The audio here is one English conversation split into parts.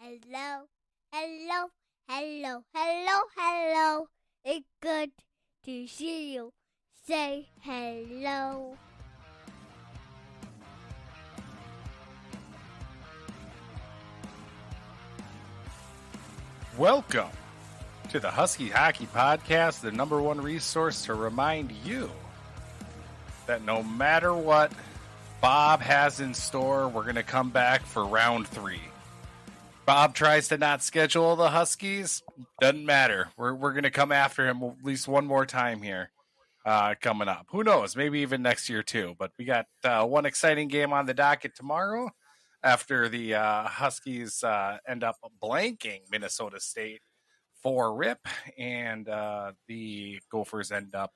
Hello, hello, hello, hello, hello. It's good to see you. Say hello. Welcome to the Husky Hockey Podcast, the number one resource to remind you that no matter what Bob has in store, we're going to come back for round 3. Bob tries to not schedule the Huskies. Doesn't matter. We're going to come after him at least one more time here coming up. Who knows? Maybe even next year too. But we got one exciting game on the docket tomorrow after the Huskies end up blanking Minnesota State 4-rip, and the Gophers end up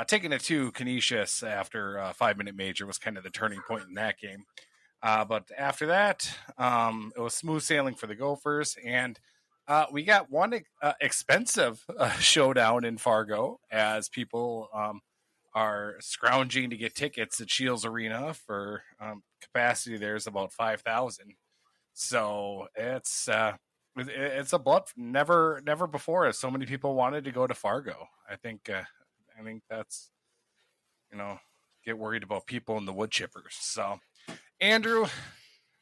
taking it to Canisius after a 5-minute major was kind of the turning point in that game. But after that, it was smooth sailing for the Gophers, and we got one expensive showdown in Fargo as people are scrounging to get tickets at Shields Arena for capacity. There's about 5,000, so it's a blood. Never before has so many people wanted to go to Fargo. I think that's, get worried about people in the wood chippers. So. Andrew,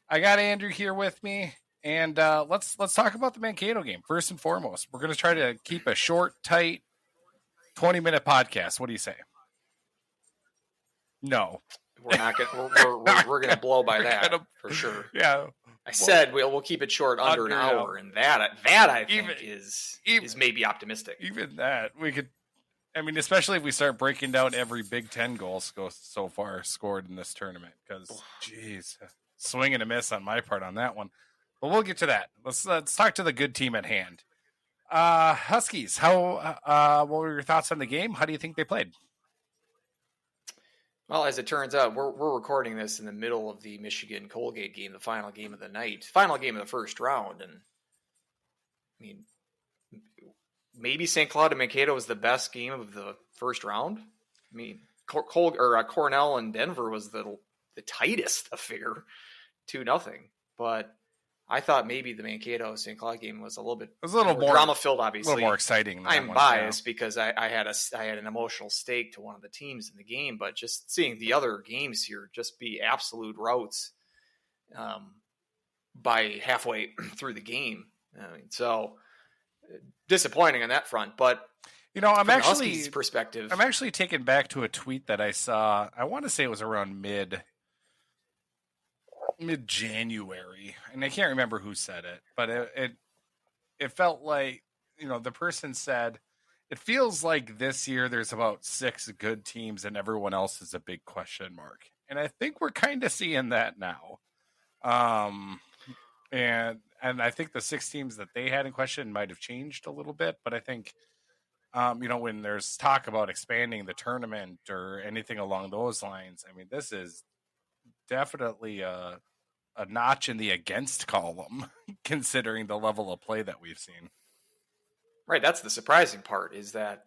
I got Andrew here with me, and let's talk about the Mankato game first and foremost. We're going to try to keep a short, tight, 20-minute podcast. What do you say? No, we're not going. We're going to blow by that for sure. Yeah, I said we'll keep it short under an hour, and that I think is maybe optimistic. Even that we could. I mean, especially if we start breaking down every Big Ten goal so far scored in this tournament, because, geez, swing and a miss on my part on that one. But we'll get to that. Let's talk to the good team at hand. Huskies, what were your thoughts on the game? How do you think they played? Well, as it turns out, we're recording this in the middle of the Michigan-Colgate game, the final game of the night, final game of the first round, and I mean, maybe St. Cloud and Mankato was the best game of the first round. I mean, Cornell and Denver was the tightest affair, 2-0. But I thought maybe the Mankato St. Cloud game was a little more drama filled. Obviously, a little more exciting. I'm biased because I had an emotional stake to one of the teams in the game, but just seeing the other games here just be absolute routes by halfway through the game. So. Disappointing on that front, but I'm actually Huskies' perspective. I'm actually taken back to a tweet that I saw. I want to say it was around mid-January, and I can't remember who said it, but it felt like the person said it feels like this year there's about 6 good teams and everyone else is a big question mark, and I think we're kind of seeing that now. And I think the 6 teams that they had in question might have changed a little bit, but I think, when there's talk about expanding the tournament or anything along those lines, I mean, this is definitely a notch in the against column, considering the level of play that we've seen. Right, that's the surprising part, is that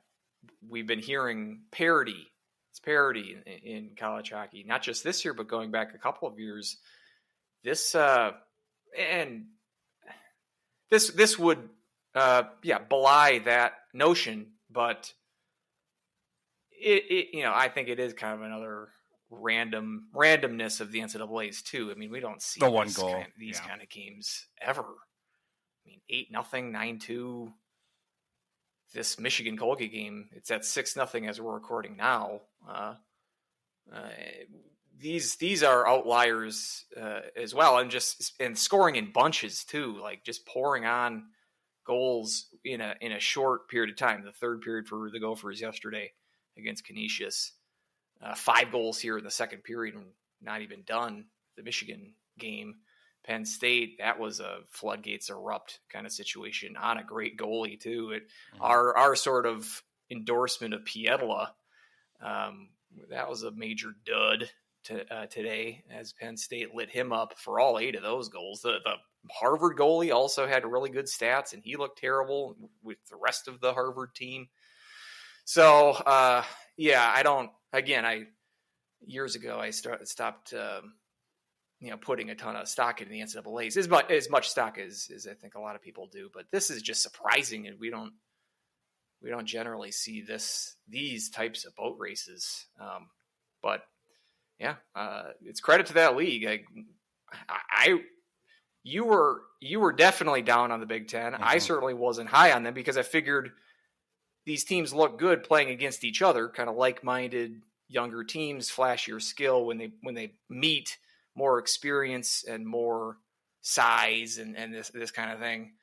we've been hearing parity. It's parity in college hockey, not just this year, but going back a couple of years. This would belie that notion, but it I think it is kind of another randomness of the NCAA's too. I mean, we don't see the one goal these kind of games ever. I mean, 8-0, 9-2. This Michigan Colgate game, it's at 6-0 as we're recording now. These are outliers as well, and scoring in bunches too, like just pouring on goals in a short period of time. The third period for the Gophers yesterday against Canisius, 5 goals here in the second period, and not even done. The Michigan game, Penn State, that was a floodgates erupt kind of situation on a great goalie too. Our sort of endorsement of Pietla, that was a major dud. Today, as Penn State lit him up for all 8 of those goals. The Harvard goalie also had really good stats, and he looked terrible with the rest of the Harvard team. So, years ago, I stopped putting a ton of stock into the NCAAs, as much stock as I think a lot of people do. But this is just surprising, and we don't generally see these types of boat races. But yeah, it's credit to that league. You were definitely down on the Big Ten. Mm-hmm. I certainly wasn't high on them because I figured these teams look good playing against each other, kind of like-minded younger teams, flashier skill when they meet, more experience and more size and this kind of thing.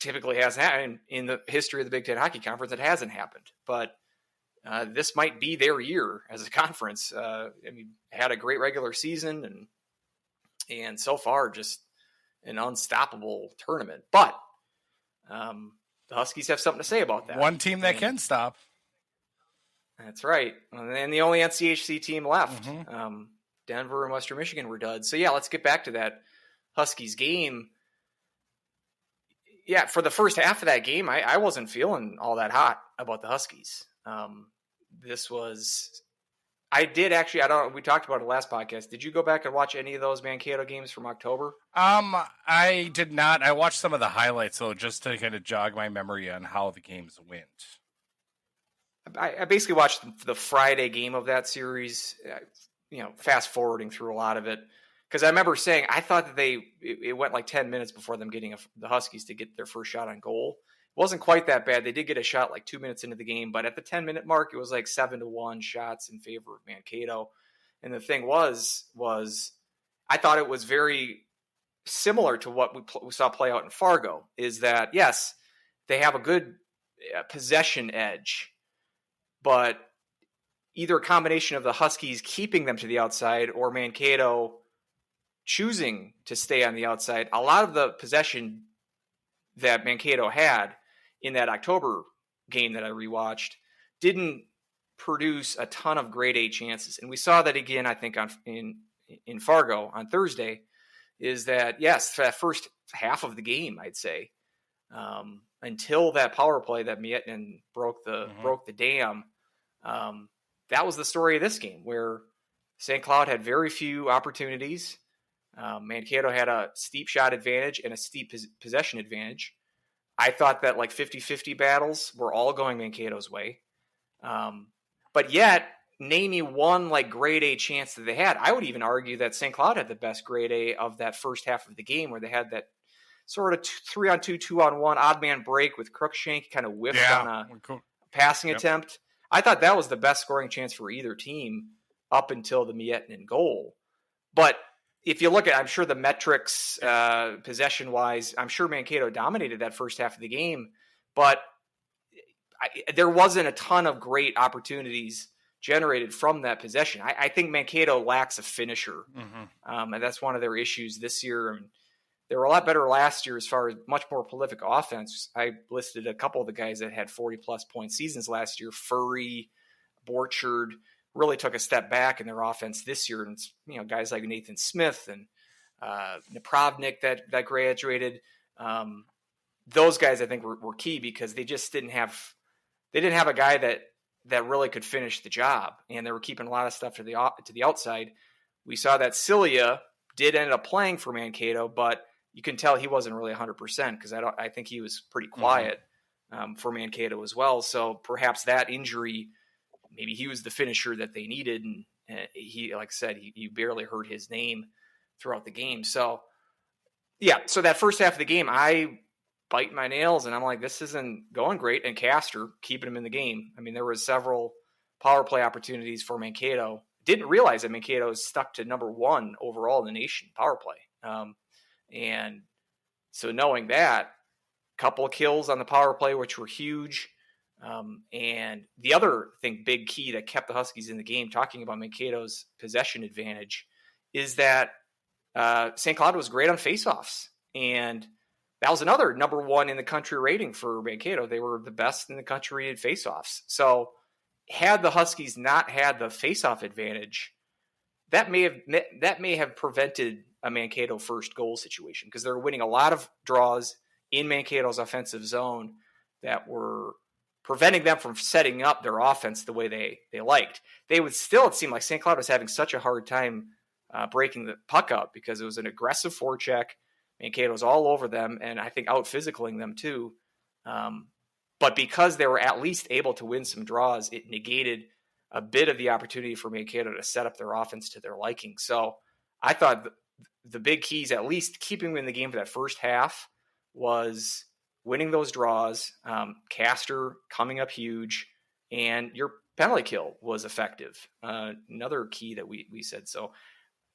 Typically has happened in the history of the Big Ten Hockey Conference. It hasn't happened, but this might be their year as a conference. Had a great regular season and so far just an unstoppable tournament. But the Huskies have something to say about that. One team that can stop. That's right. And the only NCHC team left. Mm-hmm. Denver and Western Michigan were duds. So yeah, let's get back to that Huskies game. Yeah, for the first half of that game, I wasn't feeling all that hot about the Huskies. I did actually, we talked about it last podcast. Did you go back and watch any of those Mankato games from October? I did not. I watched some of the highlights, though, just to kind of jog my memory on how the games went. I basically watched the Friday game of that series, fast forwarding through a lot of it. Because I remember saying, I thought that it went like 10 minutes before them getting the Huskies to get their first shot on goal. It wasn't quite that bad. They did get a shot like 2 minutes into the game, but at the 10-minute mark, it was like 7-1 shots in favor of Mankato. And the thing was I thought it was very similar to what we saw play out in Fargo, is that, yes, they have a good possession edge, but either a combination of the Huskies keeping them to the outside or Mankato choosing to stay on the outside. A lot of the possession that Mankato had in that October game that I rewatched didn't produce a ton of grade A chances. And we saw that again, I think, in Fargo on Thursday, is that, yes, for that first half of the game, I'd say, until that power play that Miettinen broke the dam, that was the story of this game, where St. Cloud had very few opportunities. Mankato had a steep shot advantage and a steep possession advantage. I thought that like 50-50 battles were all going Mankato's way. But yet, name me one like grade A chance that they had. I would even argue that St. Cloud had the best grade A of that first half of the game, where they had that sort of 3-on-2, 2-on-1 odd man break with Crookshank kind of whiffed on a passing attempt. I thought that was the best scoring chance for either team up until the Miettinen goal. But if you look at, I'm sure the metrics, possession-wise, I'm sure Mankato dominated that first half of the game, but there wasn't a ton of great opportunities generated from that possession. I think Mankato lacks a finisher, and that's one of their issues this year. And they were a lot better last year as far as much more prolific offense. I listed a couple of the guys that had 40-plus point seasons last year. Furry, Borchard really took a step back in their offense this year. And, guys like Nathan Smith and Napravnik that graduated. Those guys, I think, were key because they just didn't have a guy that really could finish the job. And they were keeping a lot of stuff to the outside. We saw that Cilia did end up playing for Mankato, but you can tell he wasn't really 100% because I think he was pretty quiet for Mankato as well. So perhaps that injury, maybe he was the finisher that they needed. And he, like I said, you barely heard his name throughout the game. So, yeah, so that first half of the game, I bite my nails and I'm like, this isn't going great. And Castor keeping him in the game. I mean, there was several power play opportunities for Mankato. Didn't realize that Mankato is stuck to number 1 overall in the nation power play. And so knowing that, couple of kills on the power play, which were huge. And the other thing, big key that kept the Huskies in the game, talking about Mankato's possession advantage, is that St. Cloud was great on faceoffs. And that was another number 1 in the country rating for Mankato. They were the best in the country at faceoffs. So had the Huskies not had the faceoff advantage, that may have prevented a Mankato first goal situation, because they were winning a lot of draws in Mankato's offensive zone that were preventing them from setting up their offense the way they liked. They would still, it seemed like St. Cloud was having such a hard time breaking the puck up, because it was an aggressive forecheck. Mankato was all over them, and I think out-physicaling them too. But because they were at least able to win some draws, it negated a bit of the opportunity for Mankato to set up their offense to their liking. So I thought the big keys, at least keeping them in the game for that first half, was winning those draws, Castor coming up huge, and your penalty kill was effective. Another key that we said. So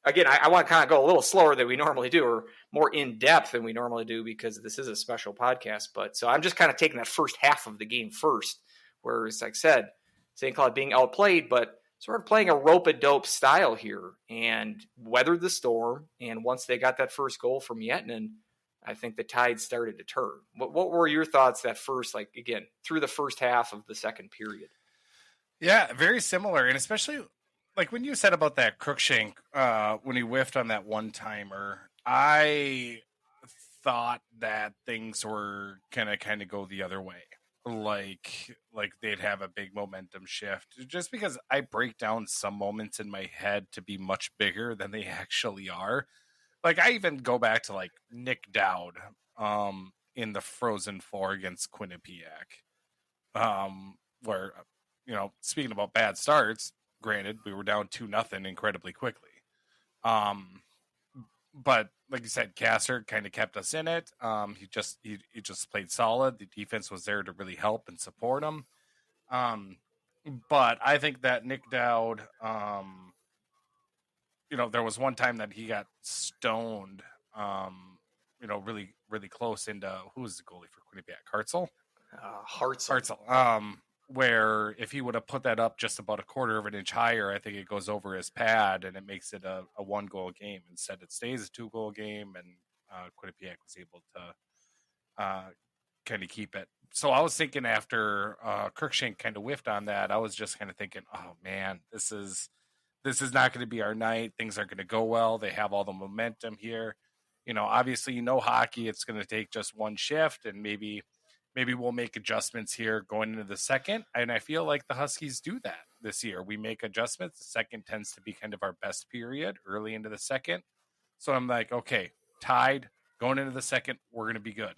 again, I want to kind of go a little slower than we normally do, or more in depth than we normally do, because this is a special podcast. But so I'm just kind of taking that first half of the game first, where, as I said, St. Cloud being outplayed, but sort of playing a rope-a-dope style here, and weathered the storm. And once they got that first goal from Yetnin, I think the tide started to turn. What were your thoughts that first, like, again, through the first half of the second period? Yeah, very similar. And especially like when you said about that Crookshank, when he whiffed on that one-timer, I thought that things were gonna kind of go the other way. Like they'd have a big momentum shift, just because I break down some moments in my head to be much bigger than they actually are. Like I even go back to like Nick Dowd in the Frozen Four against Quinnipiac, where, speaking about bad starts, granted, we were down 2-0 incredibly quickly. But like you said, Castor kind of kept us in it. He just played solid. The defense was there to really help and support him. But I think that Nick Dowd, there was one time that he got stoned, really, really close into, who was the goalie for Quinnipiac? Hartzell? Hartzell. Where if he would have put that up just about a quarter of an inch higher, I think it goes over his pad and it makes it a 1-goal game. Instead, it stays a 2-goal game, and Quinnipiac was able to kind of keep it. So I was thinking after Crookshank kind of whiffed on that, I was just kind of thinking, oh man, this is not going to be our night. Things aren't going to go well. They have all the momentum here. Obviously, hockey, it's going to take just one shift, and maybe we'll make adjustments here going into the second. And I feel like the Huskies do that this year. We make adjustments. The second tends to be kind of our best period early into the second. So I'm like, okay, tied, going into the second, we're going to be good.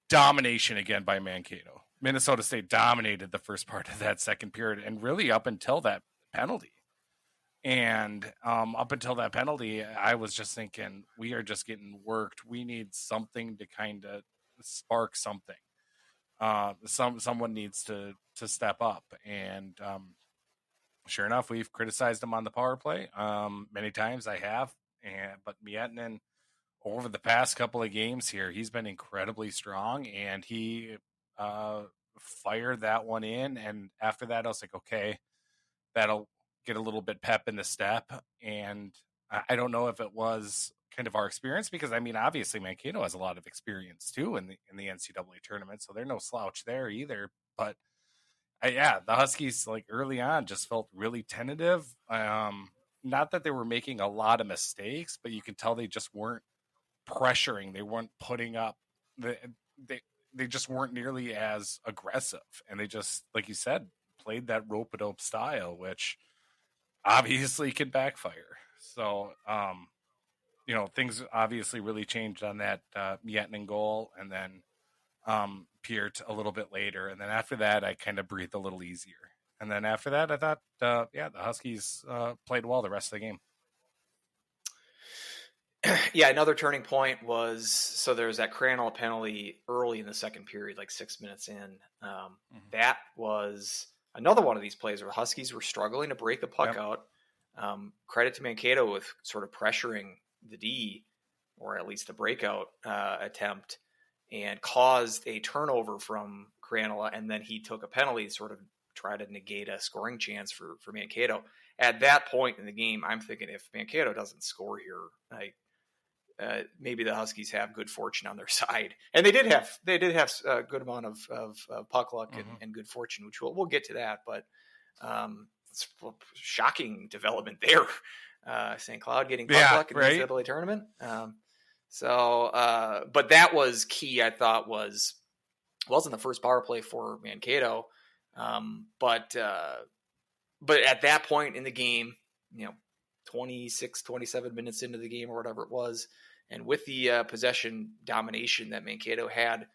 Domination again by Mankato. Minnesota State dominated the first part of that second period, and really up until that penalty. And up until that penalty, I was just thinking, we are just getting worked. We need something to kind of spark something. Someone needs to step up. And sure enough, we've criticized him on the power play many times. I have, but Miettinen, over the past couple of games here, he's been incredibly strong, and he fired that one in. And after that, I was like, okay, that'll get a little bit pep in the step. And I don't know if it was kind of our experience, because obviously Mankato has a lot of experience too in the NCAA tournament, so they're no slouch there either. But the Huskies, like, early on just felt really tentative. Not that they were making a lot of mistakes, but you can tell they just weren't pressuring. They weren't putting up. They just weren't nearly as aggressive, and they just, like you said, played that rope-a-dope style, which obviously can backfire. So things obviously really changed on that Miettinen goal, and then Peart a little bit later. And then after that, I kind of breathed a little easier. And then after that, I thought, the Huskies played well the rest of the game. Yeah, another turning point was, so there was that Crannell penalty early in the second period, like 6 minutes in. That was another one of these plays where the Huskies were struggling to break the puck out. Credit to Mankato with sort of pressuring the D, or at least the breakout attempt, and caused a turnover from Crannell, and then he took a penalty to sort of try to negate a scoring chance for Mankato. At that point in the game, I'm thinking, if Mankato doesn't score here, maybe the Huskies have good fortune on their side, and they did have a good amount of puck luck and good fortune, which we'll get to that. But it's a shocking development there. St. Cloud getting puck luck in the NCAA tournament. But that was key. I thought wasn't the first power play for Mankato, but at that point in the game, 26, 27 minutes into the game or whatever it was. And with the possession domination that Mankato had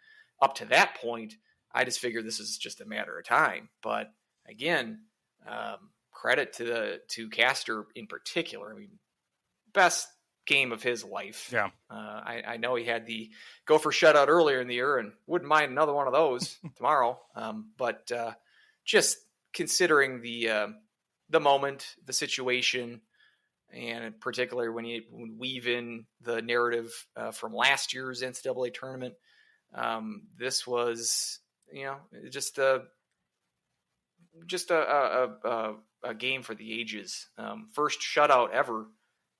up to that point, I just figured this is just a matter of time. But again, credit to Castor in particular. I mean, best game of his life. Yeah. I know he had the Gopher shutout earlier in the year and wouldn't mind another one of those tomorrow. But just considering the moment, the situation, and particularly when you weave in the narrative from last year's NCAA tournament, this was, just a game for the ages. First shutout ever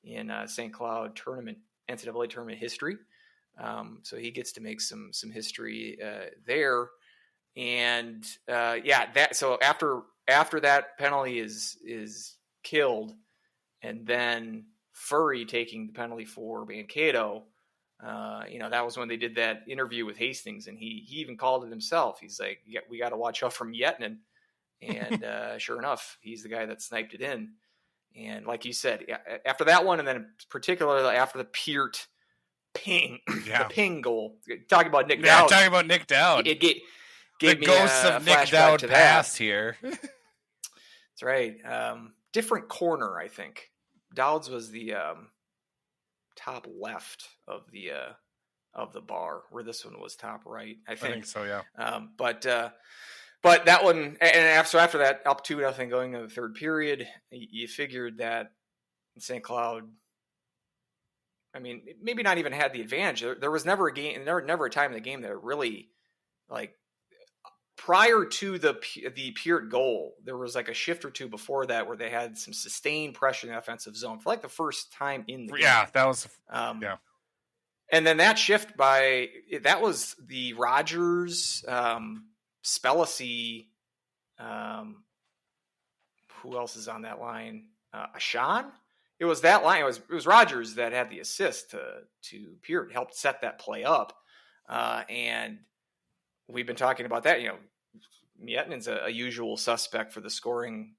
in St. Cloud NCAA tournament history. So he gets to make some history there. And so after that penalty is killed, and then Furry taking the penalty for Mankato, that was when they did that interview with Hastings, and he even called it himself. He's like, we got to watch out from Yetnin. And sure enough, he's the guy that sniped it in. And like you said, after that one, and then particularly after the Peart ping, the ping goal. Talking about Nick Dowd. Talking about Nick Dowd. It gave the me ghosts a of Nick flashback Dowd to past that. here. That's right. Different corner, I think. Dowd's was the top left of the bar, where this one was top right. I think so. Yeah. But that one, and so after that, up 2-0 going to the third period, you figured that St. Cloud, I mean, maybe not even had the advantage. There was never a time in the game that really, like, prior to the Peart goal, there was like a shift or two before that where they had some sustained pressure in the offensive zone for like the first time in the game. Yeah, that was And then that shift that was the Rogers, Spellacy, who else is on that line? Ashan? It was that line. It was Rogers that had the assist to Peart, helped set that play up. And we've been talking about that. Mietnin's a usual suspect for the scoring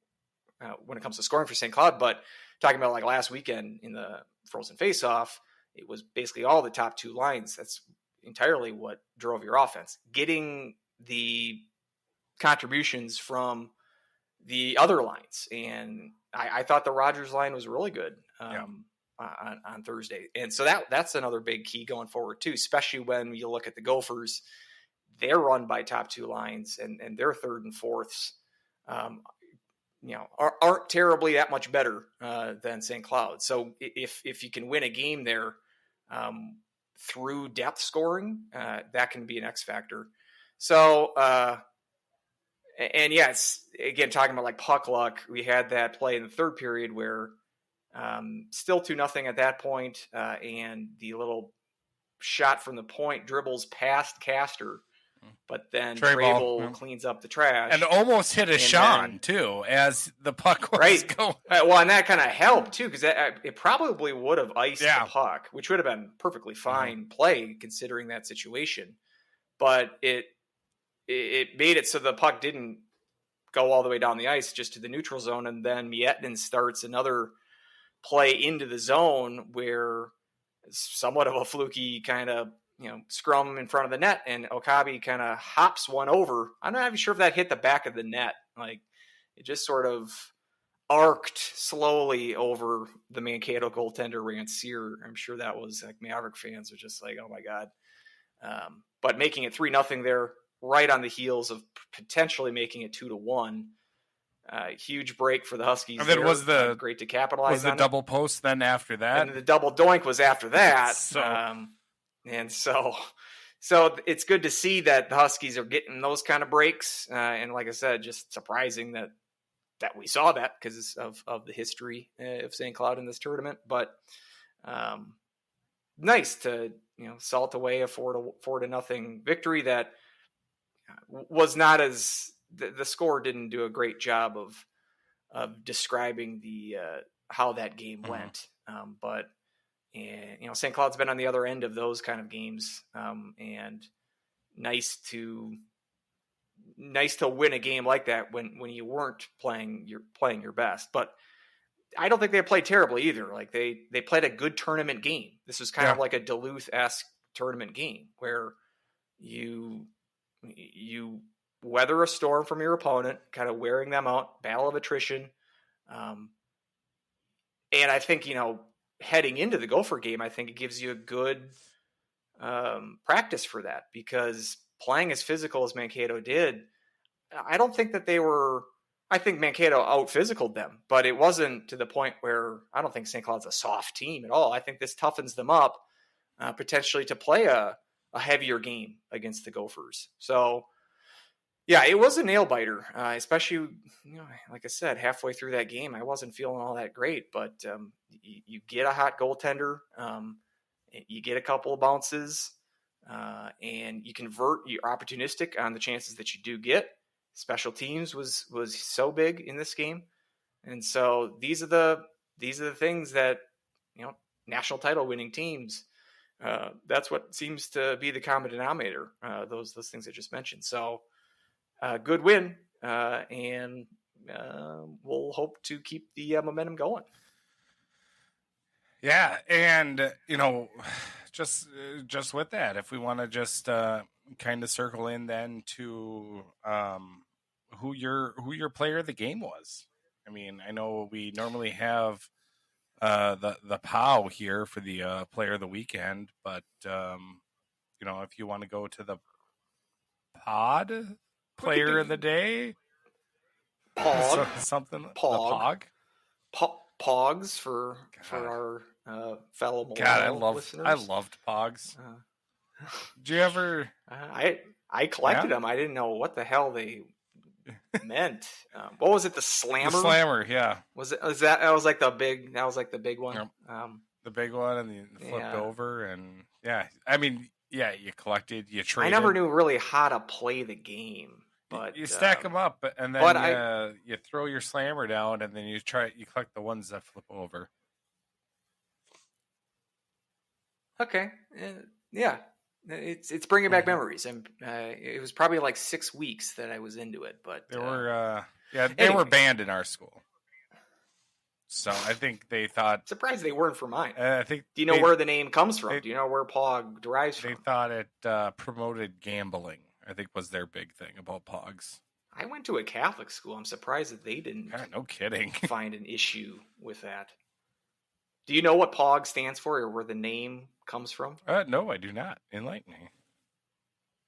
when it comes to scoring for St. Cloud. But talking about like last weekend in the Frozen Face-Off, it was basically all the top two lines. That's entirely what drove your offense. Getting the contributions from the other lines. And I thought the Rogers line was really good on Thursday. And so that's another big key going forward too, especially when you look at the Gophers. They're run by top two lines, and their third and fourths, aren't terribly that much better than St. Cloud. So if you can win a game there through depth scoring, that can be an X factor. So, and yes, again, talking about like puck luck, we had that play in the third period where still 2-0 at that point, and the little shot from the point dribbles past Castor, but then Trable cleans up the trash. And almost hit a Sean, too, as the puck was going. Well, and that kind of helped, too, because it probably would have iced the puck, which would have been perfectly fine play considering that situation. But it made it so the puck didn't go all the way down the ice, just to the neutral zone, and then Mietnin starts another play into the zone where somewhat of a fluky kind of scrum in front of the net, and Okabe kind of hops one over. I'm not even sure if that hit the back of the net. Like, it just sort of arced slowly over the Mankato goaltender, Rancier. I'm sure that was like Maverick fans are just like, oh my God. But making it 3-0 there, right on the heels of potentially making it 2-1. Huge break for the Huskies. And then there. Was great to capitalize was the on double post then after that? And the double doink was after that. So it's good to see that the Huskies are getting those kind of breaks. And like I said, just surprising that we saw that because of the history of St. Cloud in this tournament. But nice to salt away a 4-0 victory that was not as the score didn't do a great job of describing the how that game went. But St. Cloud's been on the other end of those kind of games, and nice to win a game like that when you weren't playing your best. But I don't think they played terribly either. Like they played a good tournament game. This was kind of like a Duluth-esque tournament game where you weather a storm from your opponent, kind of wearing them out, battle of attrition. And I think, heading into the Gopher game, I think it gives you a good practice for that, because playing as physical as Mankato did, I don't think that they were. I think Mankato out-physicaled them, but it wasn't to the point where I don't think St. Cloud's a soft team at all. I think this toughens them up potentially to play a heavier game against the Gophers. So, yeah, it was a nail-biter, especially, like I said, halfway through that game, I wasn't feeling all that great, but you get a hot goaltender, you get a couple of bounces, and you convert. You're opportunistic on the chances that you do get. Special teams was so big in this game, and so these are the things that national title winning teams. That's what seems to be the common denominator. Those things I just mentioned. So good win, and we'll hope to keep the momentum going. Yeah, and just with that, if we want to just kind of circle in then to who your player of the game was. I mean, I know we normally have the POW here for the player of the weekend, but if you want to go to the pod player of the day, something Pog. Pogs for our fellow millennial listeners. I loved Pogs. Did you ever? I collected them. I didn't know what the hell they meant. What was it? The Slammer. The Slammer, yeah. That was like the big? That was like the big one. Yep. The big one, and you flipped over, and I mean, you collected, you traded. I never knew really how to play the game. But you stack them up, and then you throw your Slammer down, and then you collect the ones that flip over. Okay, yeah, it's bringing back memories, and it was probably like 6 weeks that I was into it. But they were banned in our school, so I think they thought. Surprised they weren't for mine. I think. Do you know where the name comes from? Do you know where Pog derives from? They thought it promoted gambling, I think, was their big thing about Pogs. I went to a Catholic school. I'm surprised that they didn't. No kidding. Find an issue with that. Do you know what Pog stands for, or where the name comes from? No, I do not. Enlighten me.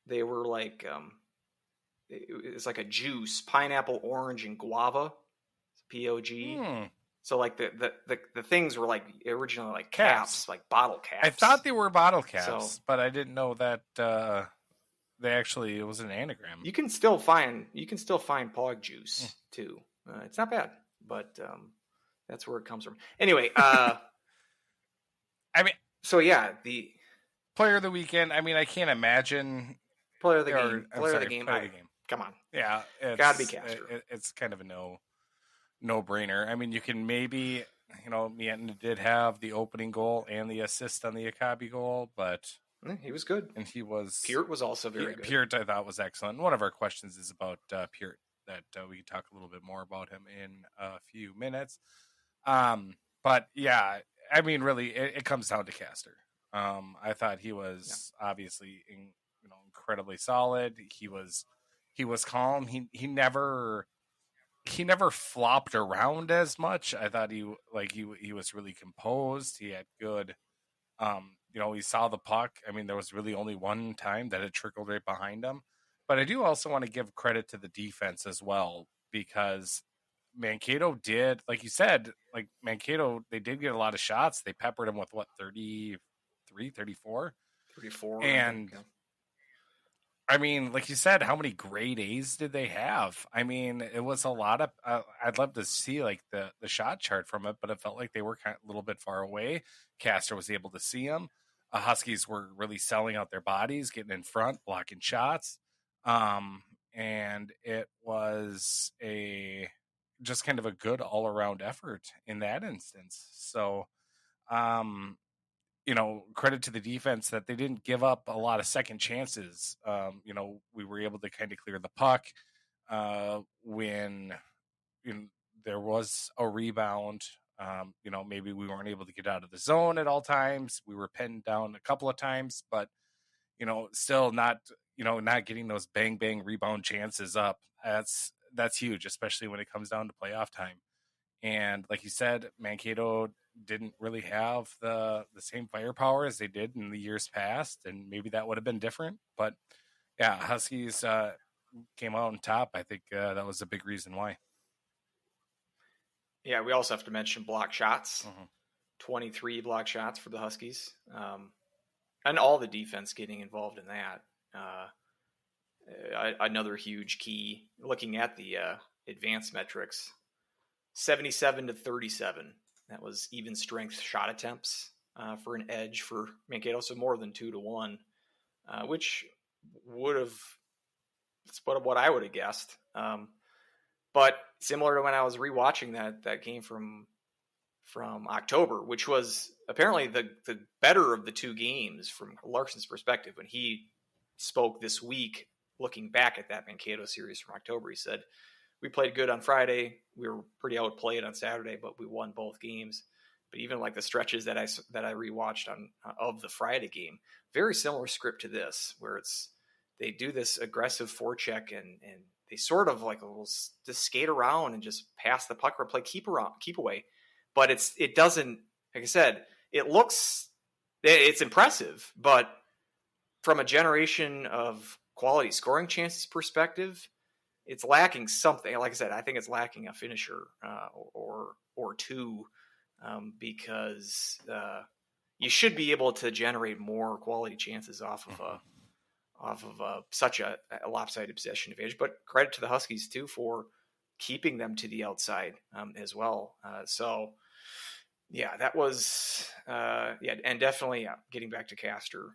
They were like, it's like a juice: pineapple, orange, and guava. POG. So like the things were like originally like caps, like bottle caps. I thought they were bottle caps, but I didn't know that. It was an anagram. You can still find Pog juice too. It's not bad, but that's where it comes from. Anyway, I mean, so yeah, the player of the weekend. I mean, I can't imagine player of the game. Player of the game. Come on, yeah, gotta be Castro. It's kind of a no brainer. I mean, you can maybe Mietna did have the opening goal and the assist on the Akabi goal, but. He was good. And Peart was also very good. Peart, I thought, was excellent. One of our questions is about Peart, that we can talk a little bit more about him in a few minutes. But yeah, I mean, really, it comes down to Castor. I thought he was obviously incredibly solid. He was calm. He never flopped around as much. I thought he was really composed. He had good. He saw the puck. I mean, there was really only one time that it trickled right behind him. But I do also want to give credit to the defense as well, because Mankato did, like you said, they did get a lot of shots. They peppered him with 33, 34? 34. And I mean, like you said, how many grade A's did they have? I mean, it was a lot of. I'd love to see like the shot chart from it, but it felt like they were kind of a little bit far away. Castor was able to see them. Huskies were really selling out their bodies, getting in front, blocking shots, and it was just kind of a good all around effort in that instance. So, credit to the defense that they didn't give up a lot of second chances. We were able to kind of clear the puck when there was a rebound. Maybe we weren't able to get out of the zone at all times. We were pinned down a couple of times, but still not getting those bang bang rebound chances up. That's huge, especially when it comes down to playoff time. And like you said, Mankato didn't really have the same firepower as they did in the years past, and maybe that would have been different. But yeah, Huskies came out on top. I think that was a big reason why. Yeah, we also have to mention block shots. Mm-hmm. 23 block shots for the Huskies. And all the defense getting involved in that. Another huge key, looking at the advanced metrics, 77-37. That was even strength shot attempts for an edge for Mankato, so more than 2-1, which it's what I would have guessed. But similar to when I was rewatching that game from October, which was apparently the better of the two games from Larson's perspective. When he spoke this week, looking back at that Mankato series from October, he said, we played good on Friday. We were pretty outplayed on Saturday, but we won both games. But even like the stretches that I rewatched of the Friday game, very similar script to this, where they do this aggressive forecheck and they sort of like just skate around and just pass the puck or play keep away. But it doesn't, like I said, it's impressive, but from a generation of quality scoring chances perspective, it's lacking something. Like I said, I think it's lacking a finisher or two, because you should be able to generate more quality chances off of such a lopsided possession advantage. But credit to the Huskies too for keeping them to the outside as well. So yeah, that was and definitely getting back to Castor,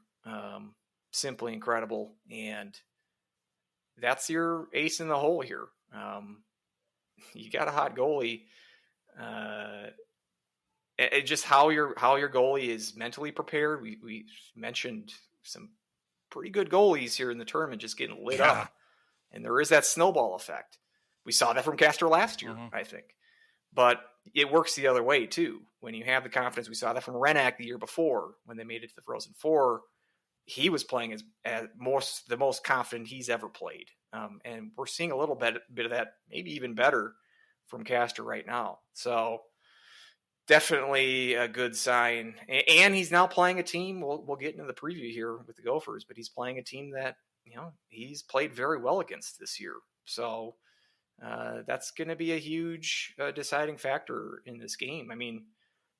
simply incredible. And that's your ace in the hole here. You got a hot goalie. Just how your goalie is mentally prepared. We mentioned some pretty good goalies here in the tournament just getting lit up, and there is that snowball effect. We saw that from Castor last year, I think, but it works the other way too. When you have the confidence, we saw that from Renak the year before when they made it to the Frozen Four. He was playing the most confident he's ever played, and we're seeing a little bit of that, maybe even better, from Castor right now. So definitely a good sign. And he's now playing a team. We'll get into the preview here with the Gophers, but he's playing a team that he's played very well against this year. So that's going to be a huge deciding factor in this game. I mean,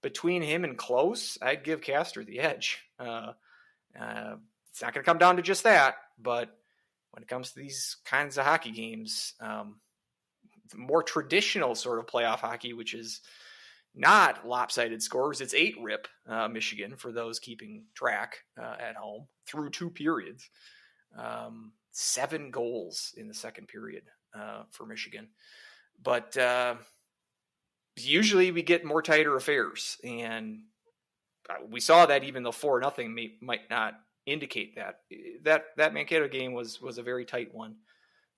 between him and Close, I'd give Castor the edge. It's not going to come down to just that, but when it comes to these kinds of hockey games, more traditional sort of playoff hockey, which is not lopsided scores, it's 8-rip Michigan for those keeping track at home through 2 periods. 7 goals in the second period for Michigan. But usually we get more tighter affairs, and we saw that even though 4-0 might not indicate that Mankato game was a very tight one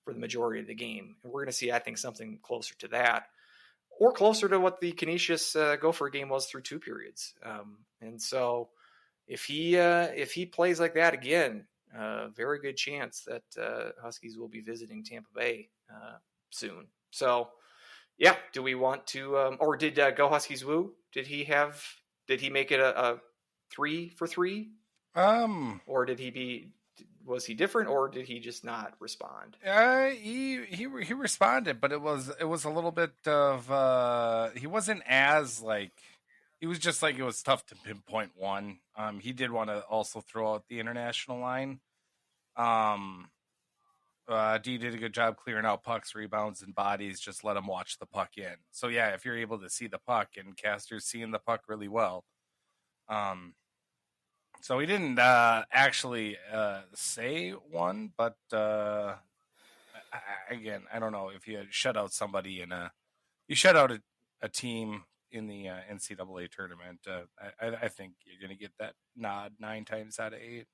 for the majority of the game. And we're going to see, I think, something closer to that, or closer to what the Canisius Gopher game was through 2 periods. And so if he plays like that again, very good chance that Huskies will be visiting Tampa Bay soon. So yeah, do we want to, or did Go Huskies Woo? Did he make it a 3 for 3? Or was he different, or did he just not respond? He responded, but it was a little bit of he wasn't as like, he was just like, it was tough to pinpoint one. He did want to also throw out the international line. D did a good job clearing out pucks, rebounds, and bodies. Just let him watch the puck in. So yeah, if you're able to see the puck, and Castor's seeing the puck really well. So he didn't actually say one, but again, I don't know if you shut out somebody you shut out a team in the NCAA tournament. I think you're going to get that nod 9 times out of 8.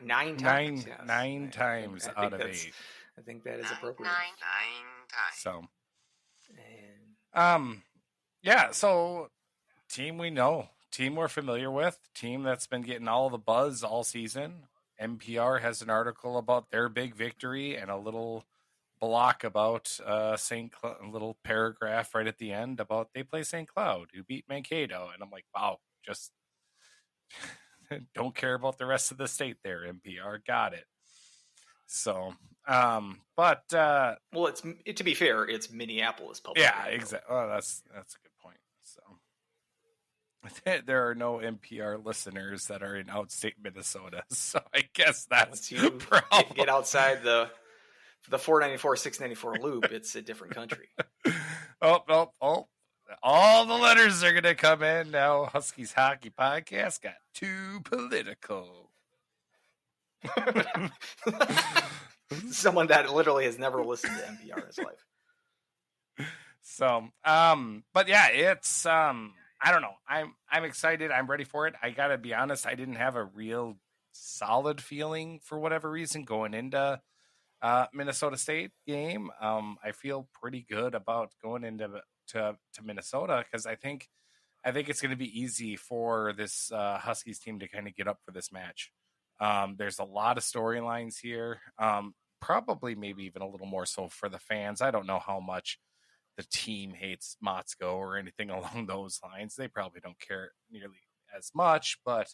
Nine times. Yes. 9 times out of 8. I think that is appropriate. 9 times. So, Yeah. So team we know, team we're familiar with, team that's been getting all the buzz all season. NPR has an article about their big victory and a little block about a little paragraph right at the end about they play St. Cloud, who beat Mankato, and I'm like, wow, just don't care about the rest of the state there. NPR got it. So, but Well, to be fair, it's Minneapolis public. yeah, exactly. Oh, that's a good point. So. There are no NPR listeners that are in outstate Minnesota, so I guess that's you get outside the 494, 694 loop. It's a different country. Oh! All the letters are gonna come in now. Huskies Hockey Podcast got too political. Someone that literally has never listened to NPR in his life. So, but yeah, it's I don't know. I'm excited. I'm ready for it. I gotta be honest. I didn't have a real solid feeling for whatever reason going into Minnesota State game. I feel pretty good about going into to Minnesota because I think it's going to be easy for this Huskies team to kind of get up for this match. There's a lot of storylines here. Probably maybe even a little more so for the fans. I don't know how much the team hates Motzko or anything along those lines. They probably don't care nearly as much, but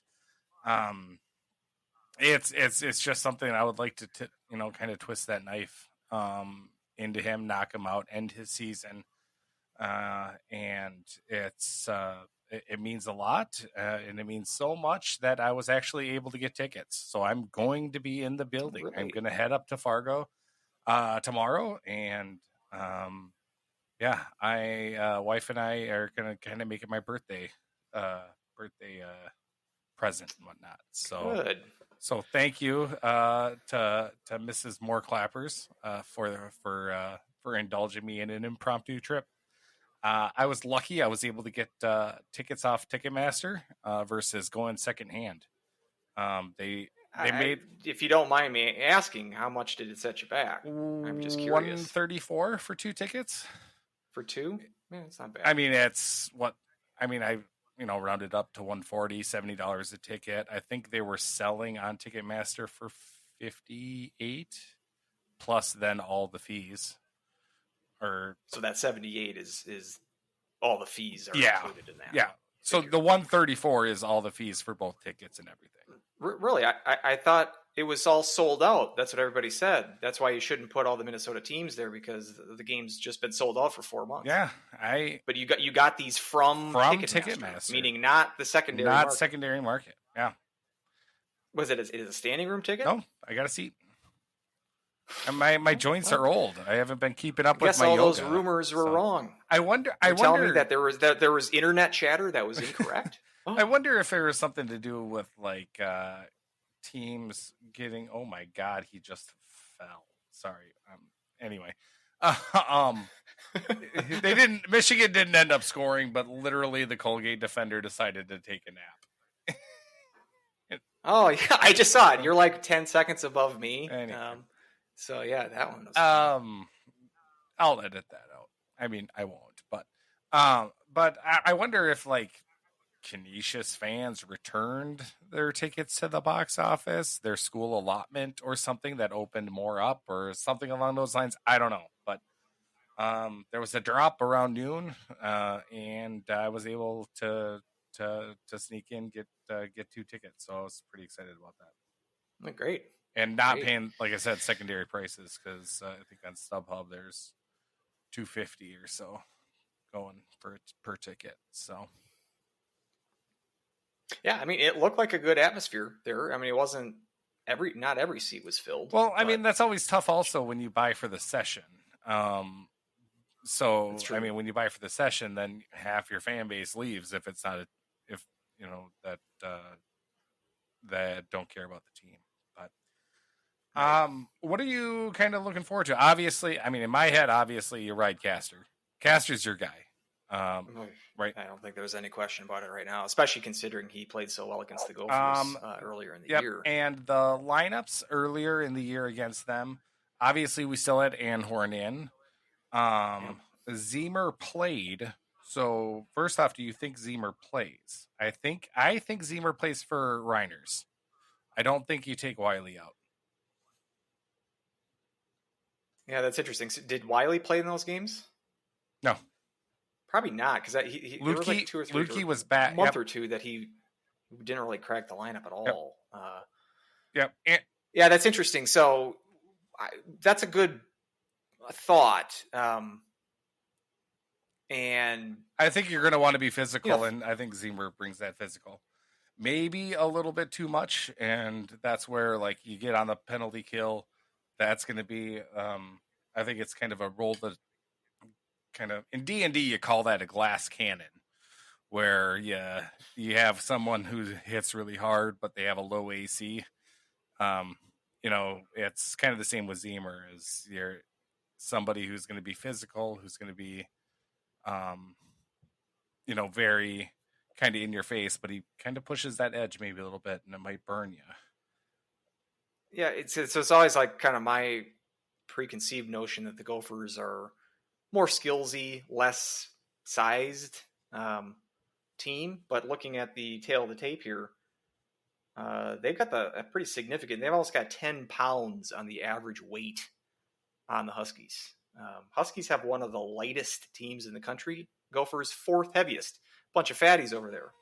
it's just something I would like to kind of twist that knife into him, knock him out, end his season, and it means a lot, and it means so much that I was actually able to get tickets. So I'm going to be in the building. Really? I'm going to head up to Fargo tomorrow, and yeah, I wife and I are gonna kind of make it my birthday present and whatnot. So good. So thank you to Mrs. Moore Clappers for indulging me in an impromptu trip. I was lucky; I was able to get tickets off Ticketmaster versus going secondhand. They made, if you don't mind me asking, how much did it set you back? I'm just curious. $134 for 2 tickets. For 2? Man, it's not bad. I mean, I rounded up to $140, $70 a ticket. I think they were selling on Ticketmaster for $58 plus then all the fees. So that 78 is all the fees are included in that. Yeah. So the 134 is all the fees for both tickets and everything. Really, I thought it was all sold out. That's what everybody said. That's why you shouldn't put all the Minnesota teams there because the game's just been sold out for 4 months. Yeah, but you got these from Ticketmaster, meaning not the secondary, secondary market. Yeah. Was it? Is it a standing room ticket? No, I got a seat. And my joints are old. I haven't been keeping up with my all yoga. Those rumors were wrong. I wonder. Telling me that there was internet chatter that was incorrect. I wonder if there was something to do with like teams getting. Oh my God, he just fell. Sorry. Anyway, they didn't. Michigan didn't end up scoring, but literally the Colgate defender decided to take a nap. Oh yeah, I just saw it. You're like 10 seconds above me. Anyway. So yeah, that one was I'll edit that out. I mean, I won't, but I wonder if like Canisius fans returned their tickets to the box office, their school allotment or something that opened more up or something along those lines. I don't know, but there was a drop around noon, and I was able to sneak in, get 2 tickets. So I was pretty excited about that. Great. And not paying, like I said, secondary prices because I think on StubHub there's $250 or so going per ticket. So, yeah, I mean, it looked like a good atmosphere there. I mean, it wasn't not every seat was filled. Well, I mean, that's always tough also when you buy for the session. So, I mean, when you buy for the session, then half your fan base leaves if it's not that don't care about the team. What are you kind of looking forward to? Obviously, I mean, in my head, obviously you ride Caster. Caster's your guy. Right. I don't think there's any question about it right now, especially considering he played so well against the Gophers earlier in the year. And the lineups earlier in the year against them, obviously we still had Anhorn in. Zemer played. So first off, do you think Zemer plays? I think Zemer plays for Reiners. I don't think you take Wiley out. Yeah, that's interesting. So did Wiley play in those games? No. Probably not, because there was like 2 or 3 Lukey was back. month or two that he didn't really crack the lineup at all. Yep. Yeah, that's interesting. So that's a good thought. And I think you're going to want to be physical, and I think Zemer brings that physical. Maybe a little bit too much, and that's where like you get on the penalty kill. That's going to be, I think it's kind of a role that kind of in D&D you call that a glass cannon, where you have someone who hits really hard, but they have a low AC. It's kind of the same with Zemer. Is you're somebody who's going to be physical, who's going to be, very kind of in your face, but he kind of pushes that edge maybe a little bit, and it might burn you. Yeah, it's always like kind of my preconceived notion that the Gophers are more skillsy, less sized team. But looking at the tail of the tape here, they've got a pretty significant. They've almost got 10 pounds on the average weight on the Huskies. Huskies have one of the lightest teams in the country. Gophers 4th heaviest. Bunch of fatties over there.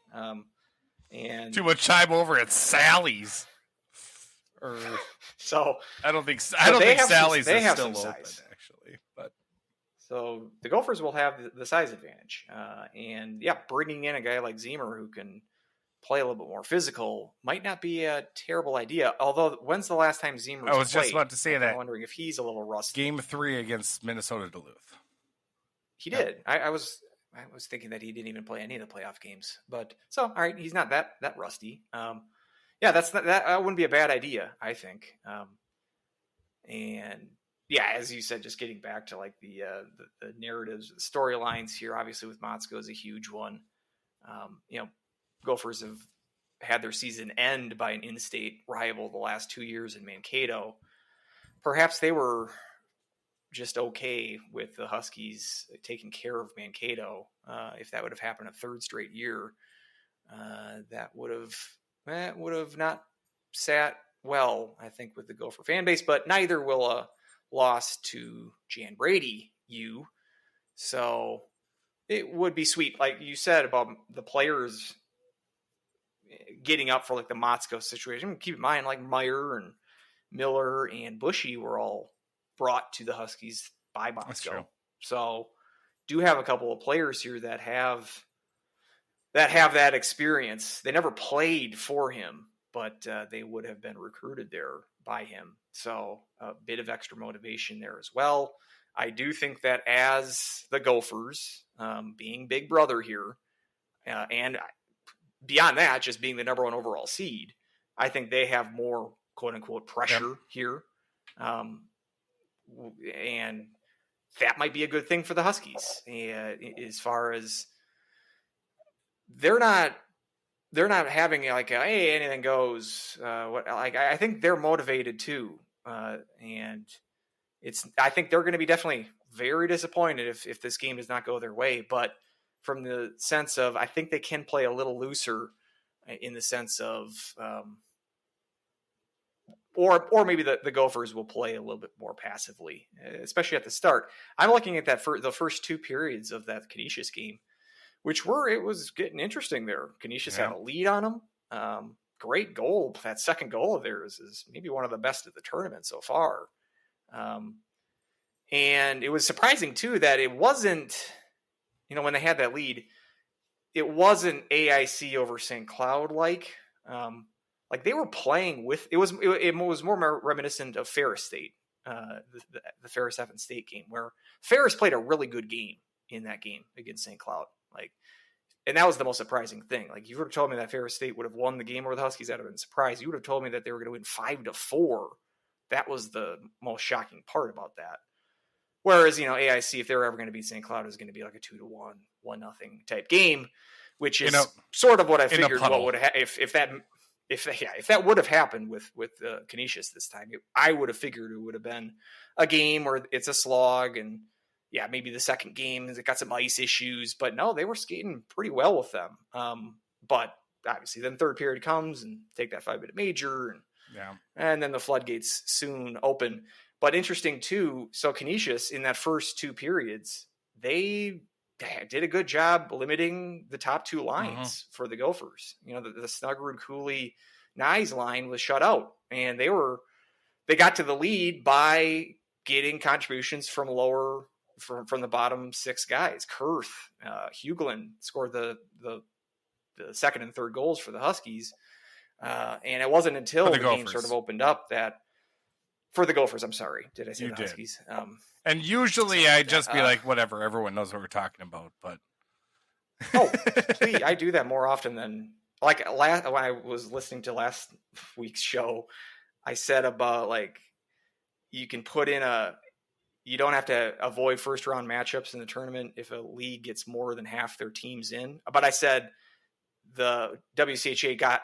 And too much time over at Sally's. So I don't think Sally's is still open size. Actually, but so the Gophers will have the size advantage, and bringing in a guy like Zemer who can play a little bit more physical might not be a terrible idea. Although, when's the last time Zemer? I was just about to say that. I'm wondering if he's a little rusty. Game 3 against Minnesota Duluth. He did. I was thinking that he didn't even play any of the playoff games. But so all right, he's not that rusty. That wouldn't be a bad idea, I think. And as you said, just getting back to like the narratives, the storylines here, obviously with Motzko is a huge one. Gophers have had their season end by an in-state rival the last 2 years in Mankato. Perhaps they were just okay with the Huskies taking care of Mankato. If that would have happened a 3rd straight year, that would have not sat well, I think, with the Gopher fan base, but neither will a loss to Jan Brady So it would be sweet. Like you said about the players getting up for like the Motzko situation. Keep in mind, like Meyer and Miller and Bushy were all brought to the Huskies by Motzko. So do have a couple of players here that have that experience. They never played for him, but they would have been recruited there by him. So a bit of extra motivation there as well. I do think that as the Gophers, being big brother here, and beyond that, just being the number 1 overall seed, I think they have more quote unquote pressure here. And that might be a good thing for the Huskies, as far as they're not having like hey, anything goes. I think they're motivated too, and I think they're going to be definitely very disappointed if this game does not go their way. But from the sense of, I think they can play a little looser in the sense of, or maybe the Gophers will play a little bit more passively, especially at the start. I'm looking at that for the first 2 periods of that Canisius game, it was getting interesting there. Canisius had a lead on them. Great goal. That second goal of theirs is maybe one of the best of the tournament so far. And it was surprising too that it wasn't, when they had that lead, it wasn't AIC over St. Cloud like they were playing with it was more reminiscent of Ferris State, the Ferris F State game, where Ferris played a really good game in that game against St. Cloud. And that was the most surprising thing. Like, you would have told me that Ferris State would have won the game over the Huskies, I'd have been surprised. You would have told me that they were going to win 5-4. That was the most shocking part about that. Whereas, AIC, if they were ever going to beat St. Cloud, it was going to be like a 2-1, 1-0 type game, which is sort of what I figured. What would have if that would have happened with Canisius this time, I would have figured it would have been a game where it's a slog, and maybe the second game it got some ice issues, but no, they were skating pretty well with them. But obviously then third period comes and take that 5-minute major, and then the floodgates soon open. But interesting too, so Canisius in that first 2 periods, they did a good job limiting the top 2 lines for the Gophers. You know, the Snuggerud, Cooley, Nyes line was shut out, and they got to the lead by getting contributions from from the bottom 6 guys. Kurth, Huglin scored the second and third goals for the Huskies. And it wasn't until the game sort of opened up that for the Gophers, I'm sorry. Did I say the Huskies? And usually I'd just be like, whatever, everyone knows what we're talking about, but. Oh, please, I do that more often than when I was listening to last week's show, I said about like, you can put in you don't have to avoid first round matchups in the tournament if a league gets more than half their teams in. But I said the WCHA got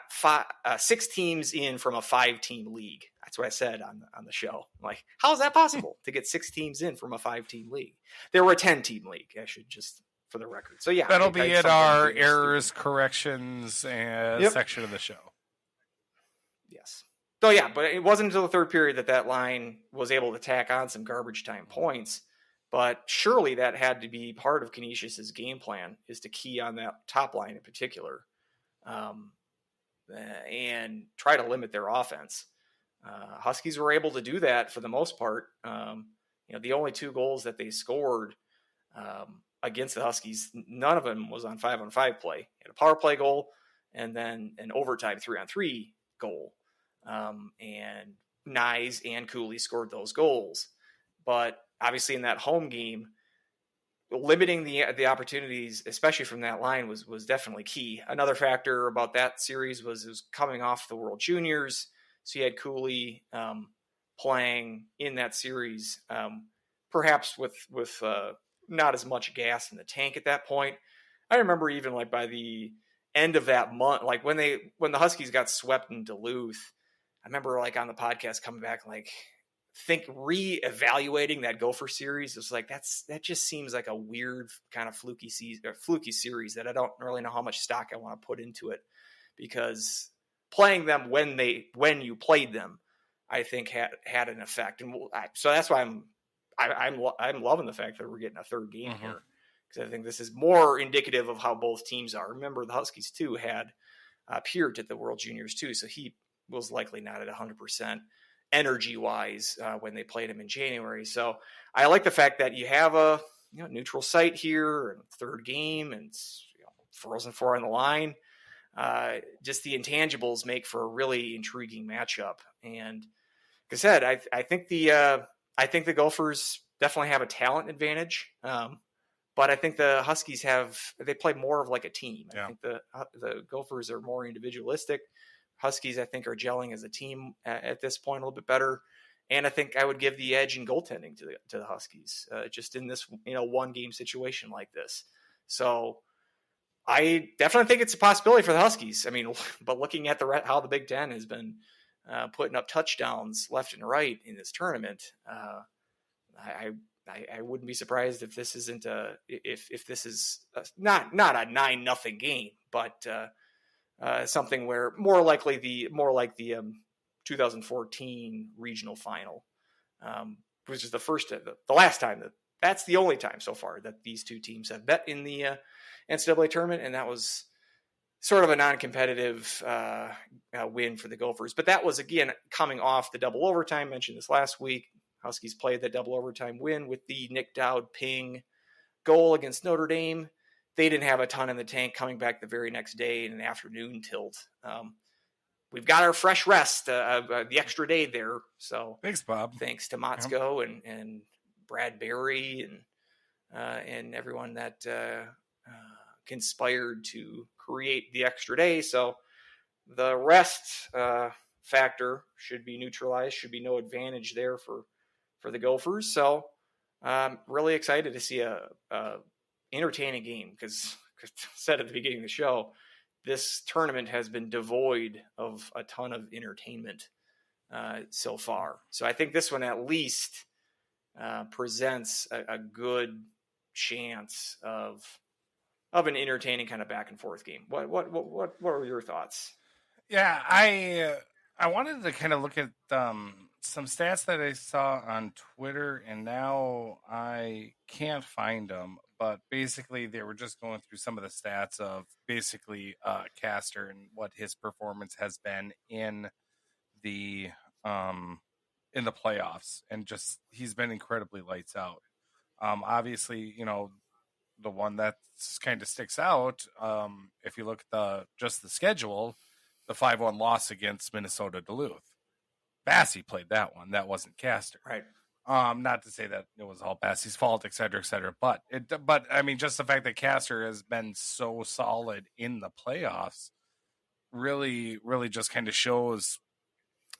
6 teams in from a 5-team league. That's what I said on the show. I'm like, how is that possible to get 6 teams in from a 5-team league? There were a 10-team league. I should just, for the record. So yeah, that'll be in our errors, corrections, and section of the show. Yes. So yeah, but it wasn't until the third period that line was able to tack on some garbage time points. But surely that had to be part of Canisius's game plan, is to key on that top line in particular, and try to limit their offense. Huskies were able to do that for the most part. The only 2 goals that they scored against the Huskies, none of them was on 5-on-5 play. They had a power play goal and then an overtime 3-on-3 goal. And Nyes and Cooley scored those goals. But obviously in that home game, limiting the opportunities, especially from that line, was definitely key. Another factor about that series was it was coming off the World Juniors. So you had Cooley playing in that series, perhaps with not as much gas in the tank at that point. I remember even like by the end of that month, like when the Huskies got swept in Duluth, I remember like on the podcast coming back, like reevaluating that Gopher series. It's like, that just seems like a weird kind of fluky series that I don't really know how much stock I want to put into it, because playing them when you played them, I think had an effect. And so that's why I'm loving the fact that we're getting a third game here, because I think this is more indicative of how both teams are. Remember, the Huskies too had Peart at the World Juniors too, so he was likely not at 100% energy-wise when they played him in January. So I like the fact that you have a neutral site here, and third game, and Frozen Four on the line. Just the intangibles make for a really intriguing matchup. And like I said, I think the Gophers definitely have a talent advantage. But I think the Huskies they play more of like a team. I think the Gophers are more individualistic. Huskies, I think, are gelling as a team at this point a little bit better. And I think I would give the edge in goaltending to the Huskies, just in this one game situation like this. So I definitely think it's a possibility for the Huskies. I mean, but looking at how the Big Ten has been putting up touchdowns left and right in this tournament, I wouldn't be surprised if this isn't if this is not a 9-0 game, but something where more like the 2014 regional final, which is the last time that's the only time so far that these two teams have met in the NCAA tournament, and that was sort of a non-competitive win for the Gophers. But that was, again, coming off the double overtime. I mentioned this last week. Huskies played that double overtime win with the Nick Dowd ping goal against Notre Dame. They didn't have a ton in the tank coming back the very next day in an afternoon tilt. We've got our fresh rest, the extra day there. So thanks, Bob. Thanks to Motzko and Brad Berry and everyone that conspired to create the extra day. So the rest factor should be neutralized. Should be no advantage there for the Gophers. So I'm really excited to see a entertaining game, because I said at the beginning of the show, this tournament has been devoid of a ton of entertainment so far. So I think this one at least presents a good chance of an entertaining kind of back and forth game. What were your thoughts? Yeah, I wanted to kind of look at some stats that I saw on Twitter, and now I can't find them. But basically, they were just going through some of the stats of basically Caster and what his performance has been the um, in the playoffs, and just he's been incredibly lights out. Obviously, the one that kind of sticks out, if you look at the schedule, the 5-1 loss against Minnesota Duluth. Bassey played that one. That wasn't Caster. Right. Not to say that it was all Bassey's fault, et cetera, et cetera. But I mean, just the fact that Caster has been so solid in the playoffs really, really just kind of shows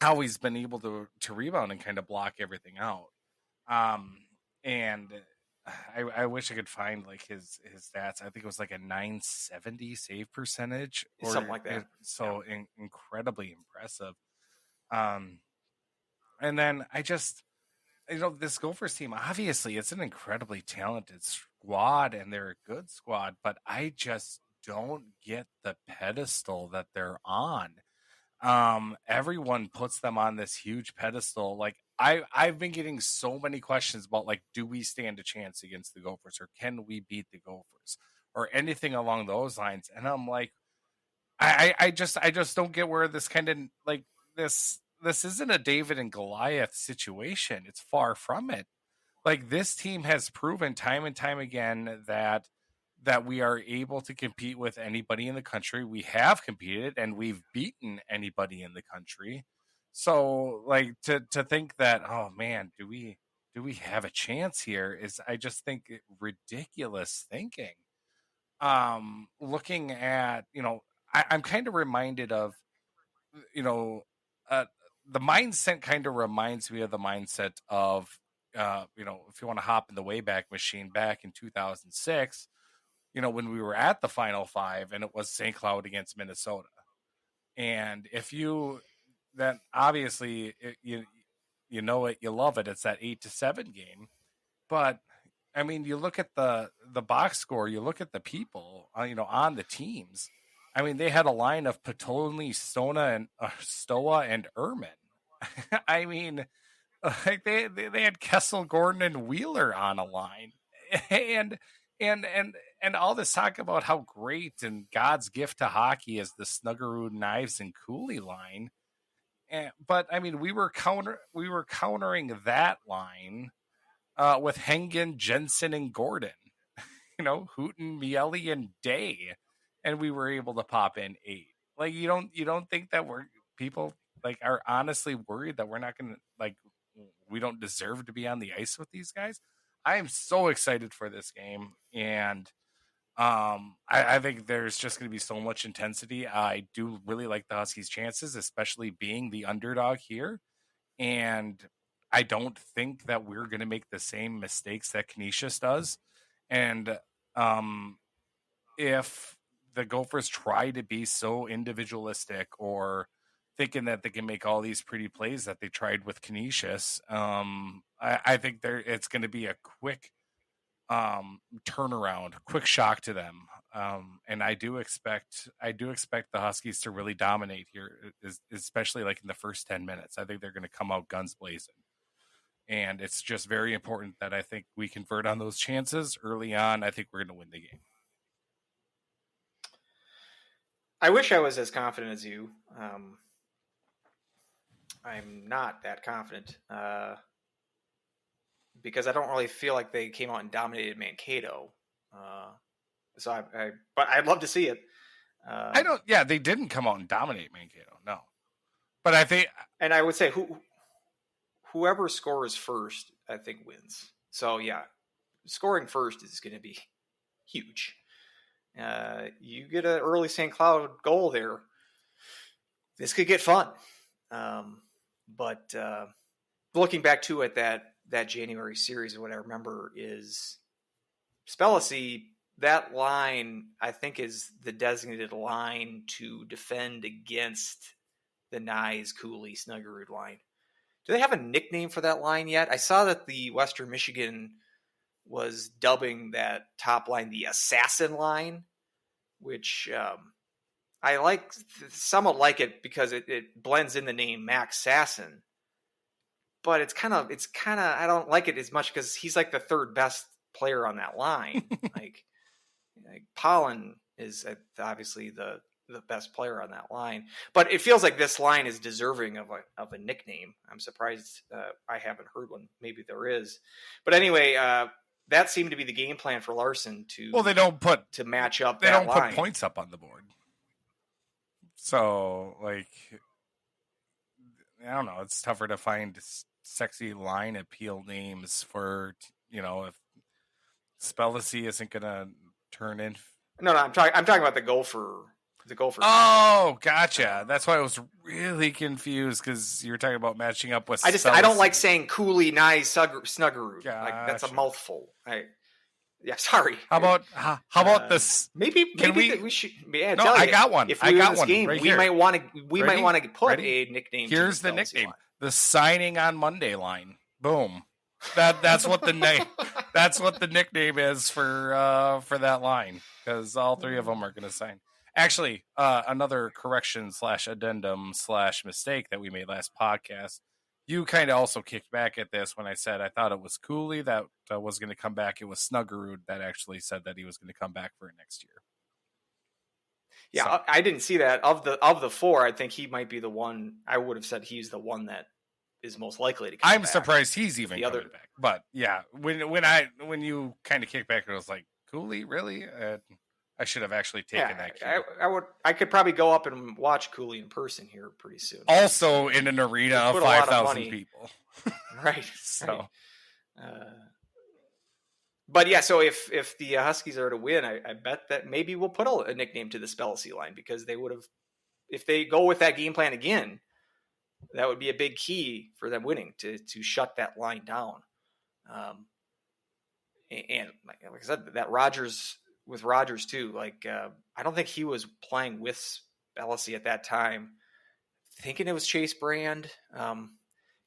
how he's been able to rebound and kind of block everything out. And I wish I could find like his stats. I think it was like a 970 save percentage or something like that. So incredibly impressive. And then I just, this Gophers team, obviously it's an incredibly talented squad and they're a good squad, but I just don't get the pedestal that they're on. Everyone puts them on this huge pedestal. Like I've been getting so many questions about like, do we stand a chance against the Gophers, or can we beat the Gophers, or anything along those lines? And I'm like, I just don't get where this kind of like this isn't a David and Goliath situation. It's far from it. Like this team has proven time and time again that we are able to compete with anybody in the country. We have competed and we've beaten anybody in the country. So like to think that, oh man, do we have a chance here is, I just think, ridiculous thinking. Looking at, I'm kind of reminded of, the mindset kind of reminds me of the mindset of, if you want to hop in the Wayback Machine back in 2006, when we were at the Final Five and it was St. Cloud against Minnesota. And if then obviously you know it, you love it. It's that 8-7 game. But I mean, you look at the box score, you look at the people, on the teams. I mean, they had a line of Patoli, Stoa, and Ehrman. I mean, like they had Kessel, Gordon, and Wheeler on a line, and all this talk about how great and God's gift to hockey is the Snuggerud, Knives, and Cooley line. But I mean, we were countering that line with Hengen, Jensen, and Gordon. Hooten, Miele, and Day, and we were able to pop in 8. Like you don't think that people like are honestly worried that we're not going to, like, we don't deserve to be on the ice with these guys? I am so excited for this game, and I think there's just going to be so much intensity. I do really like the Huskies' chances, especially being the underdog here, and I don't think that we're going to make the same mistakes that Canisius does. And if the Gophers try to be so individualistic or thinking that they can make all these pretty plays that they tried with Canisius, I think it's going to be a quick turnaround, quick shock to them. And I do expect the Huskies to really dominate here, especially like in the first 10 minutes. I think they're going to come out guns blazing. And it's just very important that I think we convert on those chances early on. I think we're going to win the game. I wish I was as confident as you. I'm not that confident because I don't really feel like they came out and dominated Mankato. But I'd love to see it. I don't. Yeah, they didn't come out and dominate Mankato. No, but I think, and I would say whoever scores first, I think wins. So yeah, scoring first is going to be huge. You get an early St. Cloud goal there, this could get fun. But looking back to it, that January series, what I remember is Spellacy. That line, I think, is the designated line to defend against the Nyes, Cooley, Snuggerud line. Do they have a nickname for that line yet? I saw that the Western Michigan was dubbing that top line the assassin line, which I like, somewhat like it because it blends in the name Max Sasson. But it's kind of I don't like it as much because he's like the third best player on that line. like Pollen is obviously the best player on that line, but it feels like this line is deserving of a nickname. I'm surprised I haven't heard one. Maybe there is, but anyway, that seemed to be the game plan for Larson to. Well, they don't put to match up. They don't put points up on the board, so like I don't know. It's tougher to find sexy line appeal names for if Spellacy isn't gonna turn in. No, I'm talking about the Gopher. The Gophers. Oh, gotcha. That's why I was really confused because you were talking about matching up with. I don't like saying Cooley, nice, Snuggerud. Gotcha. Like that's a mouthful. Sorry. How about this? Maybe we should. Yeah, no, I got one. If we I got this one. Game, right we here. might want to put Ready? a nickname. Here's the nickname: line. The signing on Monday line. Boom. That's what the name. That's what the nickname is for that line because all three of them are going to sign. Actually, another correction / addendum / mistake that we made last podcast. You kind of also kicked back at this when I said I thought it was Cooley that was going to come back. It was Snuggerud that actually said that he was going to come back for it next year. Yeah, so. I didn't see that. Of the four, I think he might be the one. I would have said he's the one that is most likely to come back. I'm surprised he's even coming back. But yeah, when you kind of kicked back, it was like, Cooley, really? I should have actually taken that cue. I could probably go up and watch Cooley in person here pretty soon. Also in an arena of 5,000 people. Right. So, right. But yeah, so if the Huskies are to win, I bet that maybe we'll put a nickname to the Spellacy line because they would have, if they go with that game plan again, that would be a big key for them winning to shut that line down. And like I said, that Rogers too. Like I don't think he was playing with Spellacy at that time. Thinking it was Chase Brand. And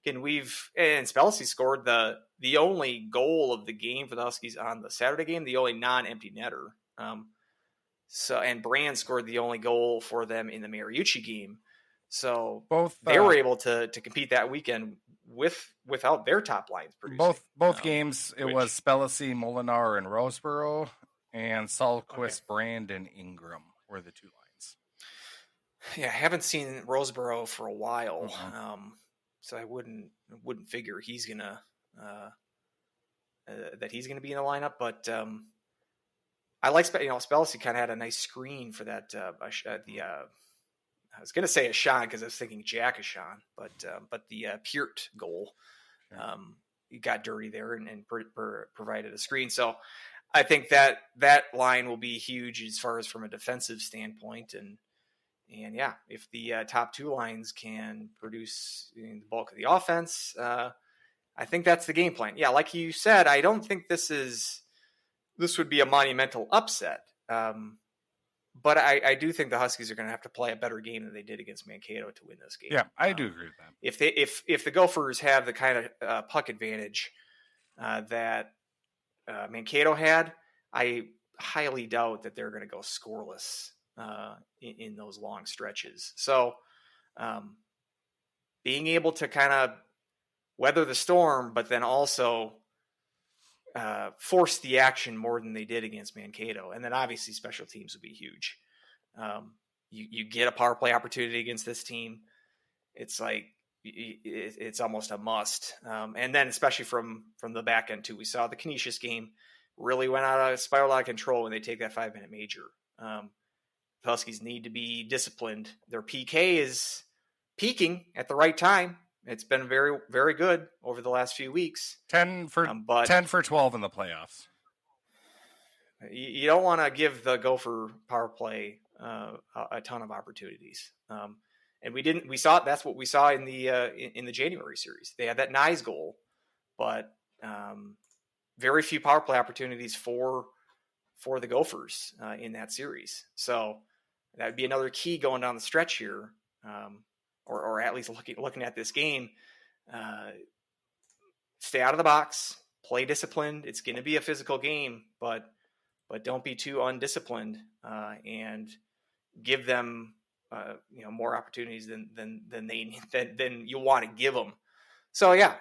Spellacy scored the only goal of the game for the Huskies on the Saturday game, the only non-empty netter. And Brand scored the only goal for them in the Mariucci game. So both they were able to compete that weekend without their top lines producing. Both games, it was Spellacy, Molinar, and Roseboro, and Sahlquist, Brand, and Ingram were the two lines. Yeah, I haven't seen Roseboro for a while, so I wouldn't figure he's gonna that he's gonna be in the lineup. But I like Spellacy kind of had a nice screen for that I was going to say Ashan because I was thinking Jaxon, but the Peart goal, he got dirty there and provided a screen. So I think that line will be huge as far as from a defensive standpoint. And yeah, if the top two lines can produce the bulk of the offense, I think that's the game plan. Yeah, like you said, I don't think this would be a monumental upset. But I do think the Huskies are going to have to play a better game than they did against Mankato to win this game. Yeah, I do agree with that. If the Gophers have the kind of puck advantage that Mankato had, I highly doubt that they're going to go scoreless in those long stretches. So being able to kind of weather the storm, but then also force the action more than they did against Mankato. And then obviously special teams would be huge. You get a power play opportunity against this team. It's like, it's almost a must. And then especially from the back end too, we saw the Canisius game really went spiral out of control when they take that 5-minute major. The Huskies need to be disciplined. Their PK is peaking at the right time. It's been very, very good over the last few weeks. 10 for 12 in the playoffs. You don't want to give the Gopher power play a ton of opportunities. And we saw it. That's what we saw in the January series. They had that Nyes goal, but very few power play opportunities for the Gophers in that series. So that would be another key going down the stretch here. Or at least looking at this game, Stay out of the box, play disciplined. It's going to be a physical game, but don't be too undisciplined, and give them more opportunities than you want to give them. So yeah,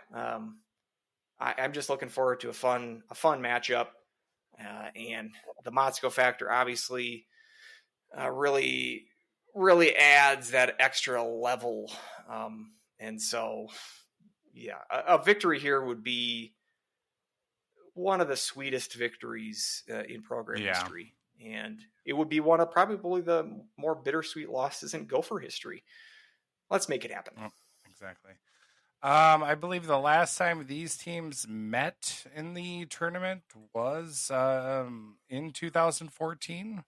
I'm just looking forward to a fun matchup, and the Motzko factor obviously really adds that extra level, and so yeah, a victory here would be one of the sweetest victories in program history, and it would be one of probably the more bittersweet losses in Gopher history. Let's make it happen. Oh, exactly. I believe the last time these teams met in the tournament was in 2014.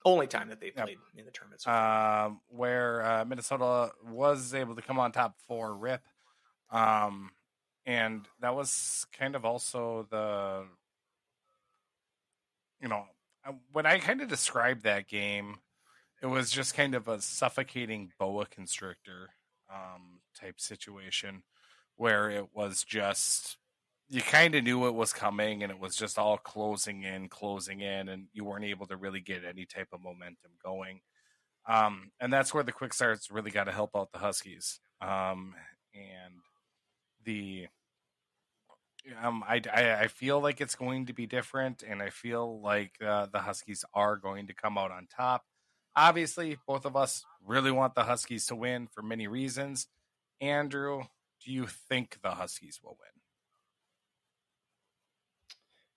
Only time that they played in the tournament so far. Where Minnesota was able to come on top for RIP. And that was kind of also the, when I kind of described that game, it was just kind of a suffocating boa constrictor type situation where it was just, you kind of knew it was coming and it was just all closing in, and you weren't able to really get any type of momentum going. And that's where the quick starts really got to help out the Huskies. And the I feel like it's going to be different, and I feel like the Huskies are going to come out on top. Obviously, both of us really want the Huskies to win for many reasons. Andrew, do you think the Huskies will win?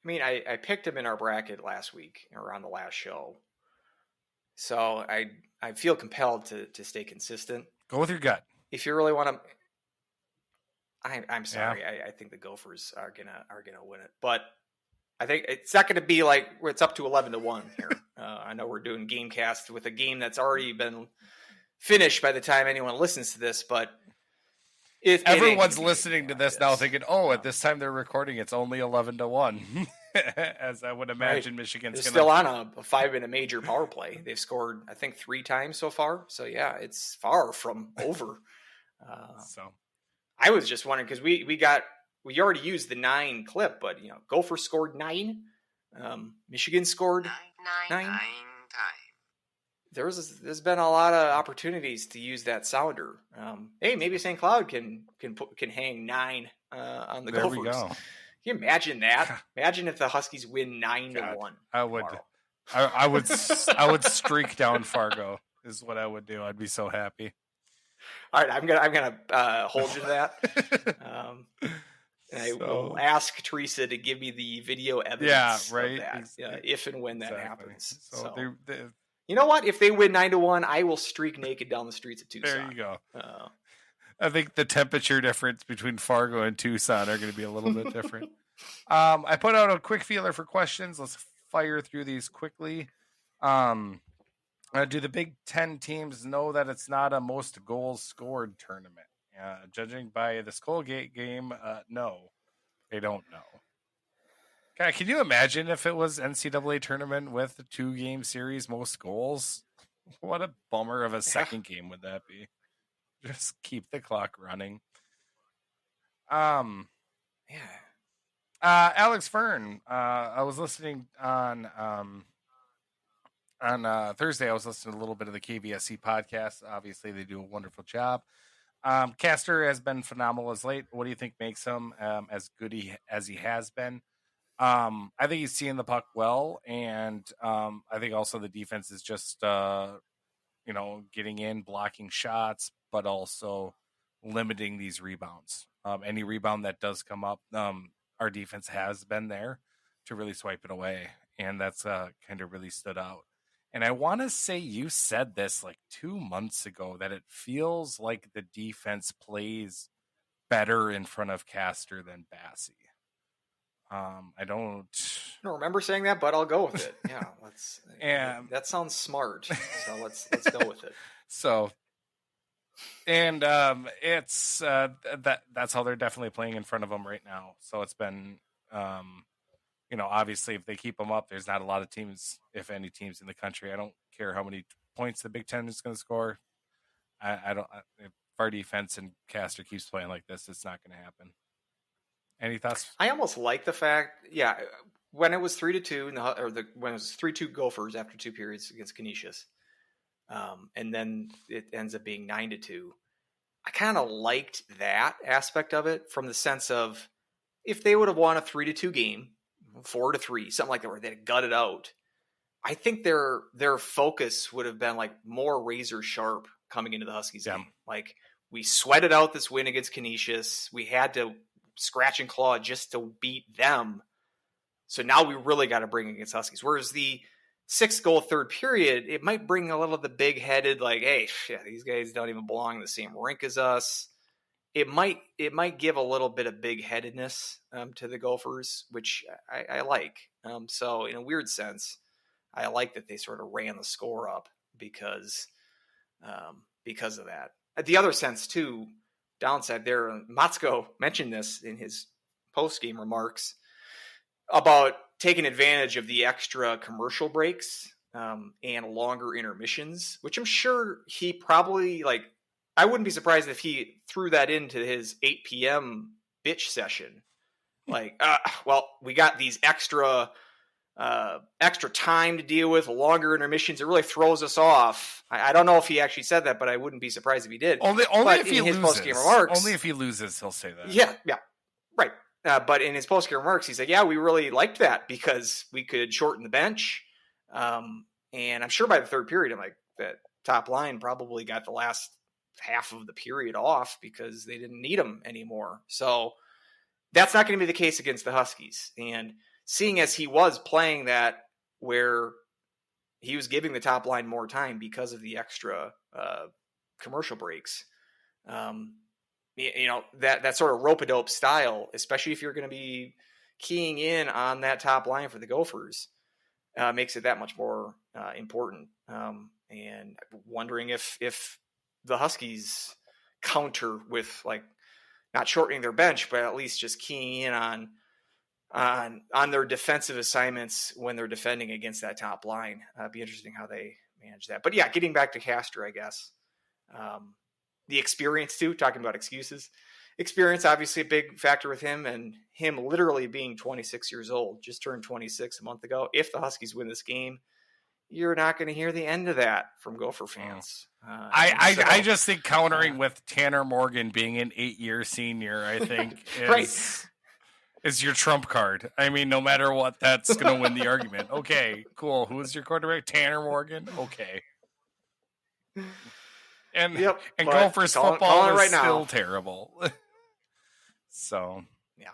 I mean, I picked them in our bracket last week or on the last show, so I feel compelled to stay consistent. Go with your gut. If you really want to. I'm sorry. Yeah. I think the Gophers are gonna win it, but I think it's not going to be like it's up to 11-1 here. I know we're doing GameCast with a game that's already been finished by the time anyone listens to this, but everyone's listening to this now thinking, "Oh, at this time they're recording, it's only 11-1." As I would imagine, right. Michigan's still on a 5-minute major power play. They've scored, I think, 3 times so far. So yeah, it's far from over. So. I was just wondering because we already used the 9 clip, but Gophers scored 9, Michigan scored 9 times. There's been a lot of opportunities to use that sounder. Hey, maybe St. Cloud can hang 9 on the Gophers. There we go. Can you imagine that? Imagine if the Huskies win 9-1. I would. I would streak down Fargo. Is what I would do. I'd be so happy. All right, I'm gonna hold you to that. I will ask Teresa to give me the video evidence of that, if and when that happens. So you know what? If they win 9-1, I will streak naked down the streets of Tucson. There you go. I think the temperature difference between Fargo and Tucson are going to be a little bit different. I put out a quick feeler for questions. Let's fire through these quickly. Do the Big Ten teams know that it's not a most goals scored tournament? Judging by the Skullgate game, no, they don't know. God, can you imagine if it was NCAA tournament with a 2-game series, most goals? What a bummer of a second game would that be? Just keep the clock running. Alex Fern, I was listening on Thursday, I was listening to a little bit of the KVSC podcast. Obviously, they do a wonderful job. Castor has been phenomenal as late. What do you think makes him as good as he has been? I think he's seeing the puck well, and I think also the defense is just, getting in, blocking shots, but also limiting these rebounds. Any rebound that does come up, our defense has been there to really swipe it away, and that's kind of really stood out. And I want to say you said this like 2 months ago that it feels like the defense plays better in front of Castor than Bassie. I don't remember saying that, but I'll go with it. Yeah, that sounds smart. So let's go with it. So, and it's that's how they're definitely playing in front of them right now. So it's been. Obviously, if they keep them up, there's not a lot of teams, if any teams in the country. I don't care how many points the Big Ten is going to score. I don't. our defense and Castor keeps playing like this, it's not going to happen. Any thoughts? I almost like the fact, when it was 3-2 when it was 3-2 Gophers after 2 periods against Canisius, and then it ends up being 9-2. I kind of liked that aspect of it from the sense of if they would have won a 3-2 game, 4-3, something like that, where they gutted out, I think their focus would have been like more razor sharp coming into the Huskies game. Like, we sweated out this win against Canisius. We had to scratch and claw just to beat them. So now we really got to bring against Huskies. Whereas the 6-goal third period, it might bring a little of the big-headed, like, hey, these guys don't even belong in the same rink as us. It might give a little bit of big-headedness to the Gophers, which I like. So in a weird sense, I like that they sort of ran the score up because of that. At the other sense, too, downside there, Matsko mentioned this in his post-game remarks about taking advantage of the extra commercial breaks and longer intermissions, which I'm sure he probably, like, I wouldn't be surprised if he threw that into his 8 p.m. bitch session. Like, well, we got these extra time to deal with, longer intermissions. It really throws us off. I don't know if he actually said that, but I wouldn't be surprised if he did. Only if he loses. Post-game remarks, only if he loses, he'll say that. Yeah, right. But in his post-game remarks, he said, yeah, we really liked that because we could shorten the bench. And I'm sure by the third period, I'm like, that top line probably got the last half of the period off because they didn't need him anymore. So that's not going to be the case against the Huskies. And seeing as he was playing that where he was giving the top line more time because of the extra commercial breaks, that sort of rope-a-dope style, especially if you're going to be keying in on that top line for the Gophers, makes it that much more important. And wondering if the Huskies counter with, like, not shortening their bench, but at least just keying in on their defensive assignments when they're defending against that top line. It'd be interesting how they manage that. But yeah, getting back to Castor, I guess. The experience too, talking about excuses. Experience, obviously a big factor with him, and him literally being 26 years old, just turned 26 a month ago. If the Huskies win this game, you're not going to hear the end of that from Gopher fans. I just think countering with Tanner Morgan being an 8-year senior, I think is your trump card. I mean, no matter what, that's going to win the argument. Okay, cool. Who is your quarterback? Tanner Morgan? Okay. And Gophers football is still terrible. So yeah,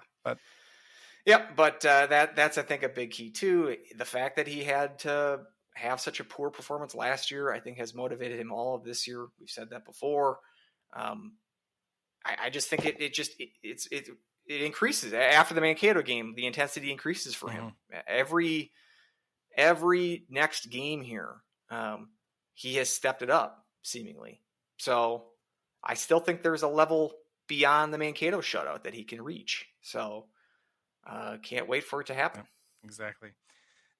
but that's I think a big key too. The fact that he had to have such a poor performance last year, I think, has motivated him all of this year. We've said that before. I just think it increases after the Mankato game. The intensity increases for him every next game here. He has stepped it up seemingly. So I still think there's a level beyond the Mankato shutout that he can reach. So can't wait for it to happen. Yeah, exactly.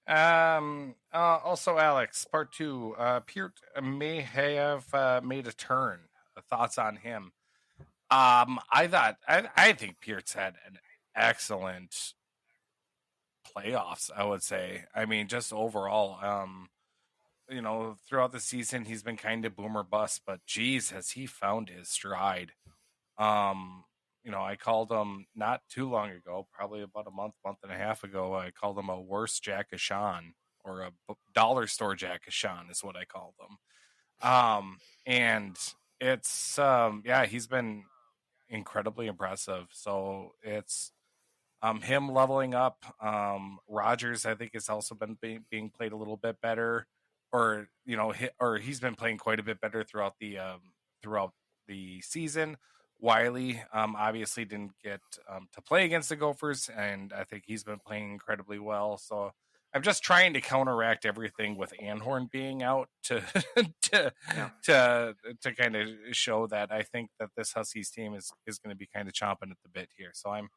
Also, Alex, part 2, Peart may have made a turn. Thoughts on him? I think Peart's had an excellent playoffs, I would say. I mean, just overall, throughout the season, he's been kind of boomer bust, but geez, has he found his stride. I called him not too long ago, probably about a month and a half ago. I called him a worse Jaxon, or a dollar store Jaxon is what I called him. And it's, he's been incredibly impressive. So it's him leveling up. Rogers, I think, has also been being played a little bit better, or he's been playing quite a bit better throughout the season. Wiley obviously didn't get to play against the Gophers, and I think he's been playing incredibly well. So I'm just trying to counteract everything with Anhorn being out to kind of show that I think that this Huskies team is going to be kind of chomping at the bit here. So I'm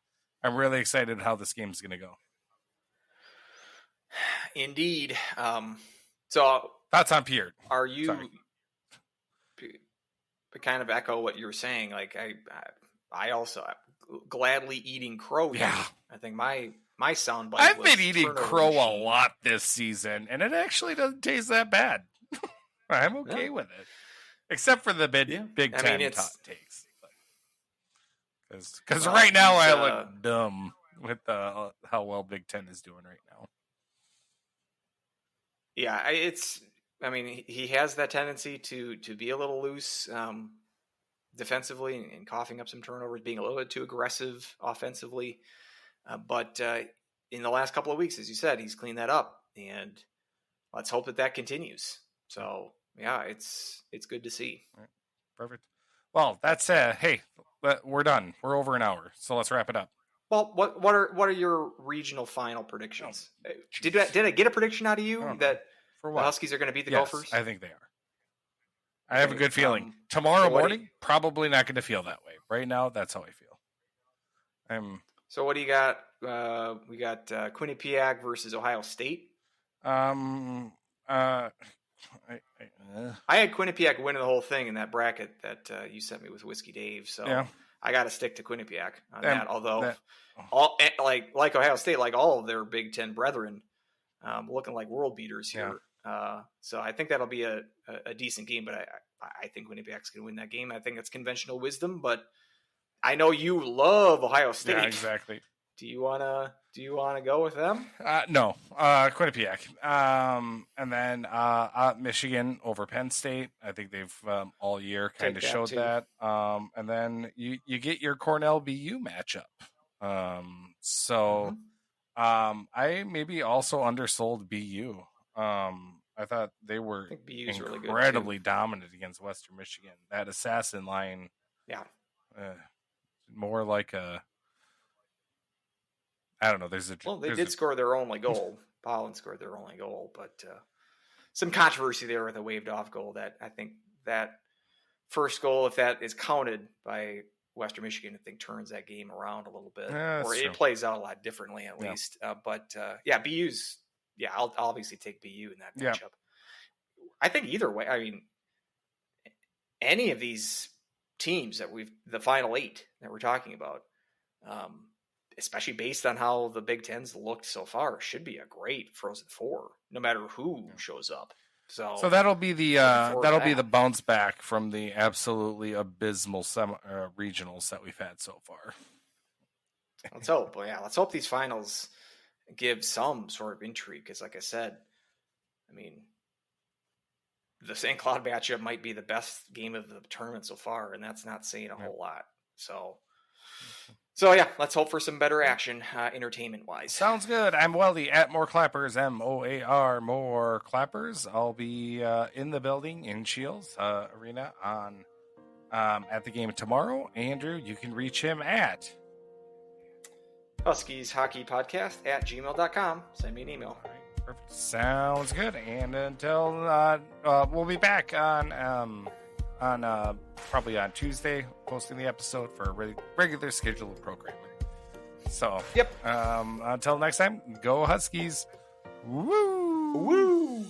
really excited how this game's going to go. Indeed. So thoughts on Peart? Are you? Sorry. kind of echo what you're saying. Like I also gladly eating crow. Yeah. I think my soundbite. I've was been eating turnover crow machine. a lot this season, and it actually doesn't taste that bad. I'm okay with it, except for the Big Ten takes. Because right now I look dumb with how well Big Ten is doing right now. Yeah, I mean, he has that tendency to be a little loose defensively and coughing up some turnovers, being a little bit too aggressive offensively. But in the last couple of weeks, as you said, he's cleaned that up, and let's hope that continues. So yeah, it's good to see. Right. Perfect. Well, that's hey, we're done. We're over an hour, so let's wrap it up. Well, what are your regional final predictions? Oh, did I get a prediction out of you that for the Huskies are going to beat the Yes, Gophers? I think they are. I have a good feeling. Tomorrow morning, probably not going to feel that way. Right now, that's how I feel. So what do you got? We got Quinnipiac versus Ohio State. I had Quinnipiac winning the whole thing in that bracket that you sent me with Whiskey Dave. So yeah. I got to stick to Quinnipiac on that. Although, all like Ohio State, like all of their Big Ten brethren, looking like world beaters here. Yeah. So I think that'll be a decent game. But I think Quinnipiac's going to win that game. I think it's conventional wisdom, but I know you love Ohio State. Yeah, exactly. Do you wanna go with them? No, Quinnipiac. And then Michigan over Penn State. I think they've all year kind of showed that. And then you get your Cornell BU matchup. So I maybe also undersold BU. I thought they were incredibly dominant against Western Michigan. That assassin line, more like a. I don't know. They did score their only goal. Pollen scored their only goal, but some controversy there with a waved off goal. That I think that first goal, if that is counted by Western Michigan, I think turns that game around a little bit, or it plays out a lot differently at least. But BU's. Yeah, I'll obviously take BU in that matchup. I think either way. I mean, any of these teams the final 8 that we're talking about. Especially based on how the Big Ten's looked so far, should be a great Frozen Four, no matter who shows up. So that'll be the the bounce back from the absolutely abysmal regionals that we've had so far. Let's hope. Well, let's hope these finals give some sort of intrigue. Because, like I said, I mean, the St. Cloud matchup might be the best game of the tournament so far, and that's not saying a whole lot. So let's hope for some better action, entertainment-wise. Sounds good. I'm Weldie at More Clappers, MOAR More Clappers. I'll be in the building in Shields Arena on at the game tomorrow. Andrew, you can reach him at Huskies Hockey Podcast at gmail.com. Send me an email. All right, perfect. Sounds good. And until we'll be back on probably on Tuesday, posting the episode for a regular scheduled programming. So, until next time, go Huskies. Woo! Woo!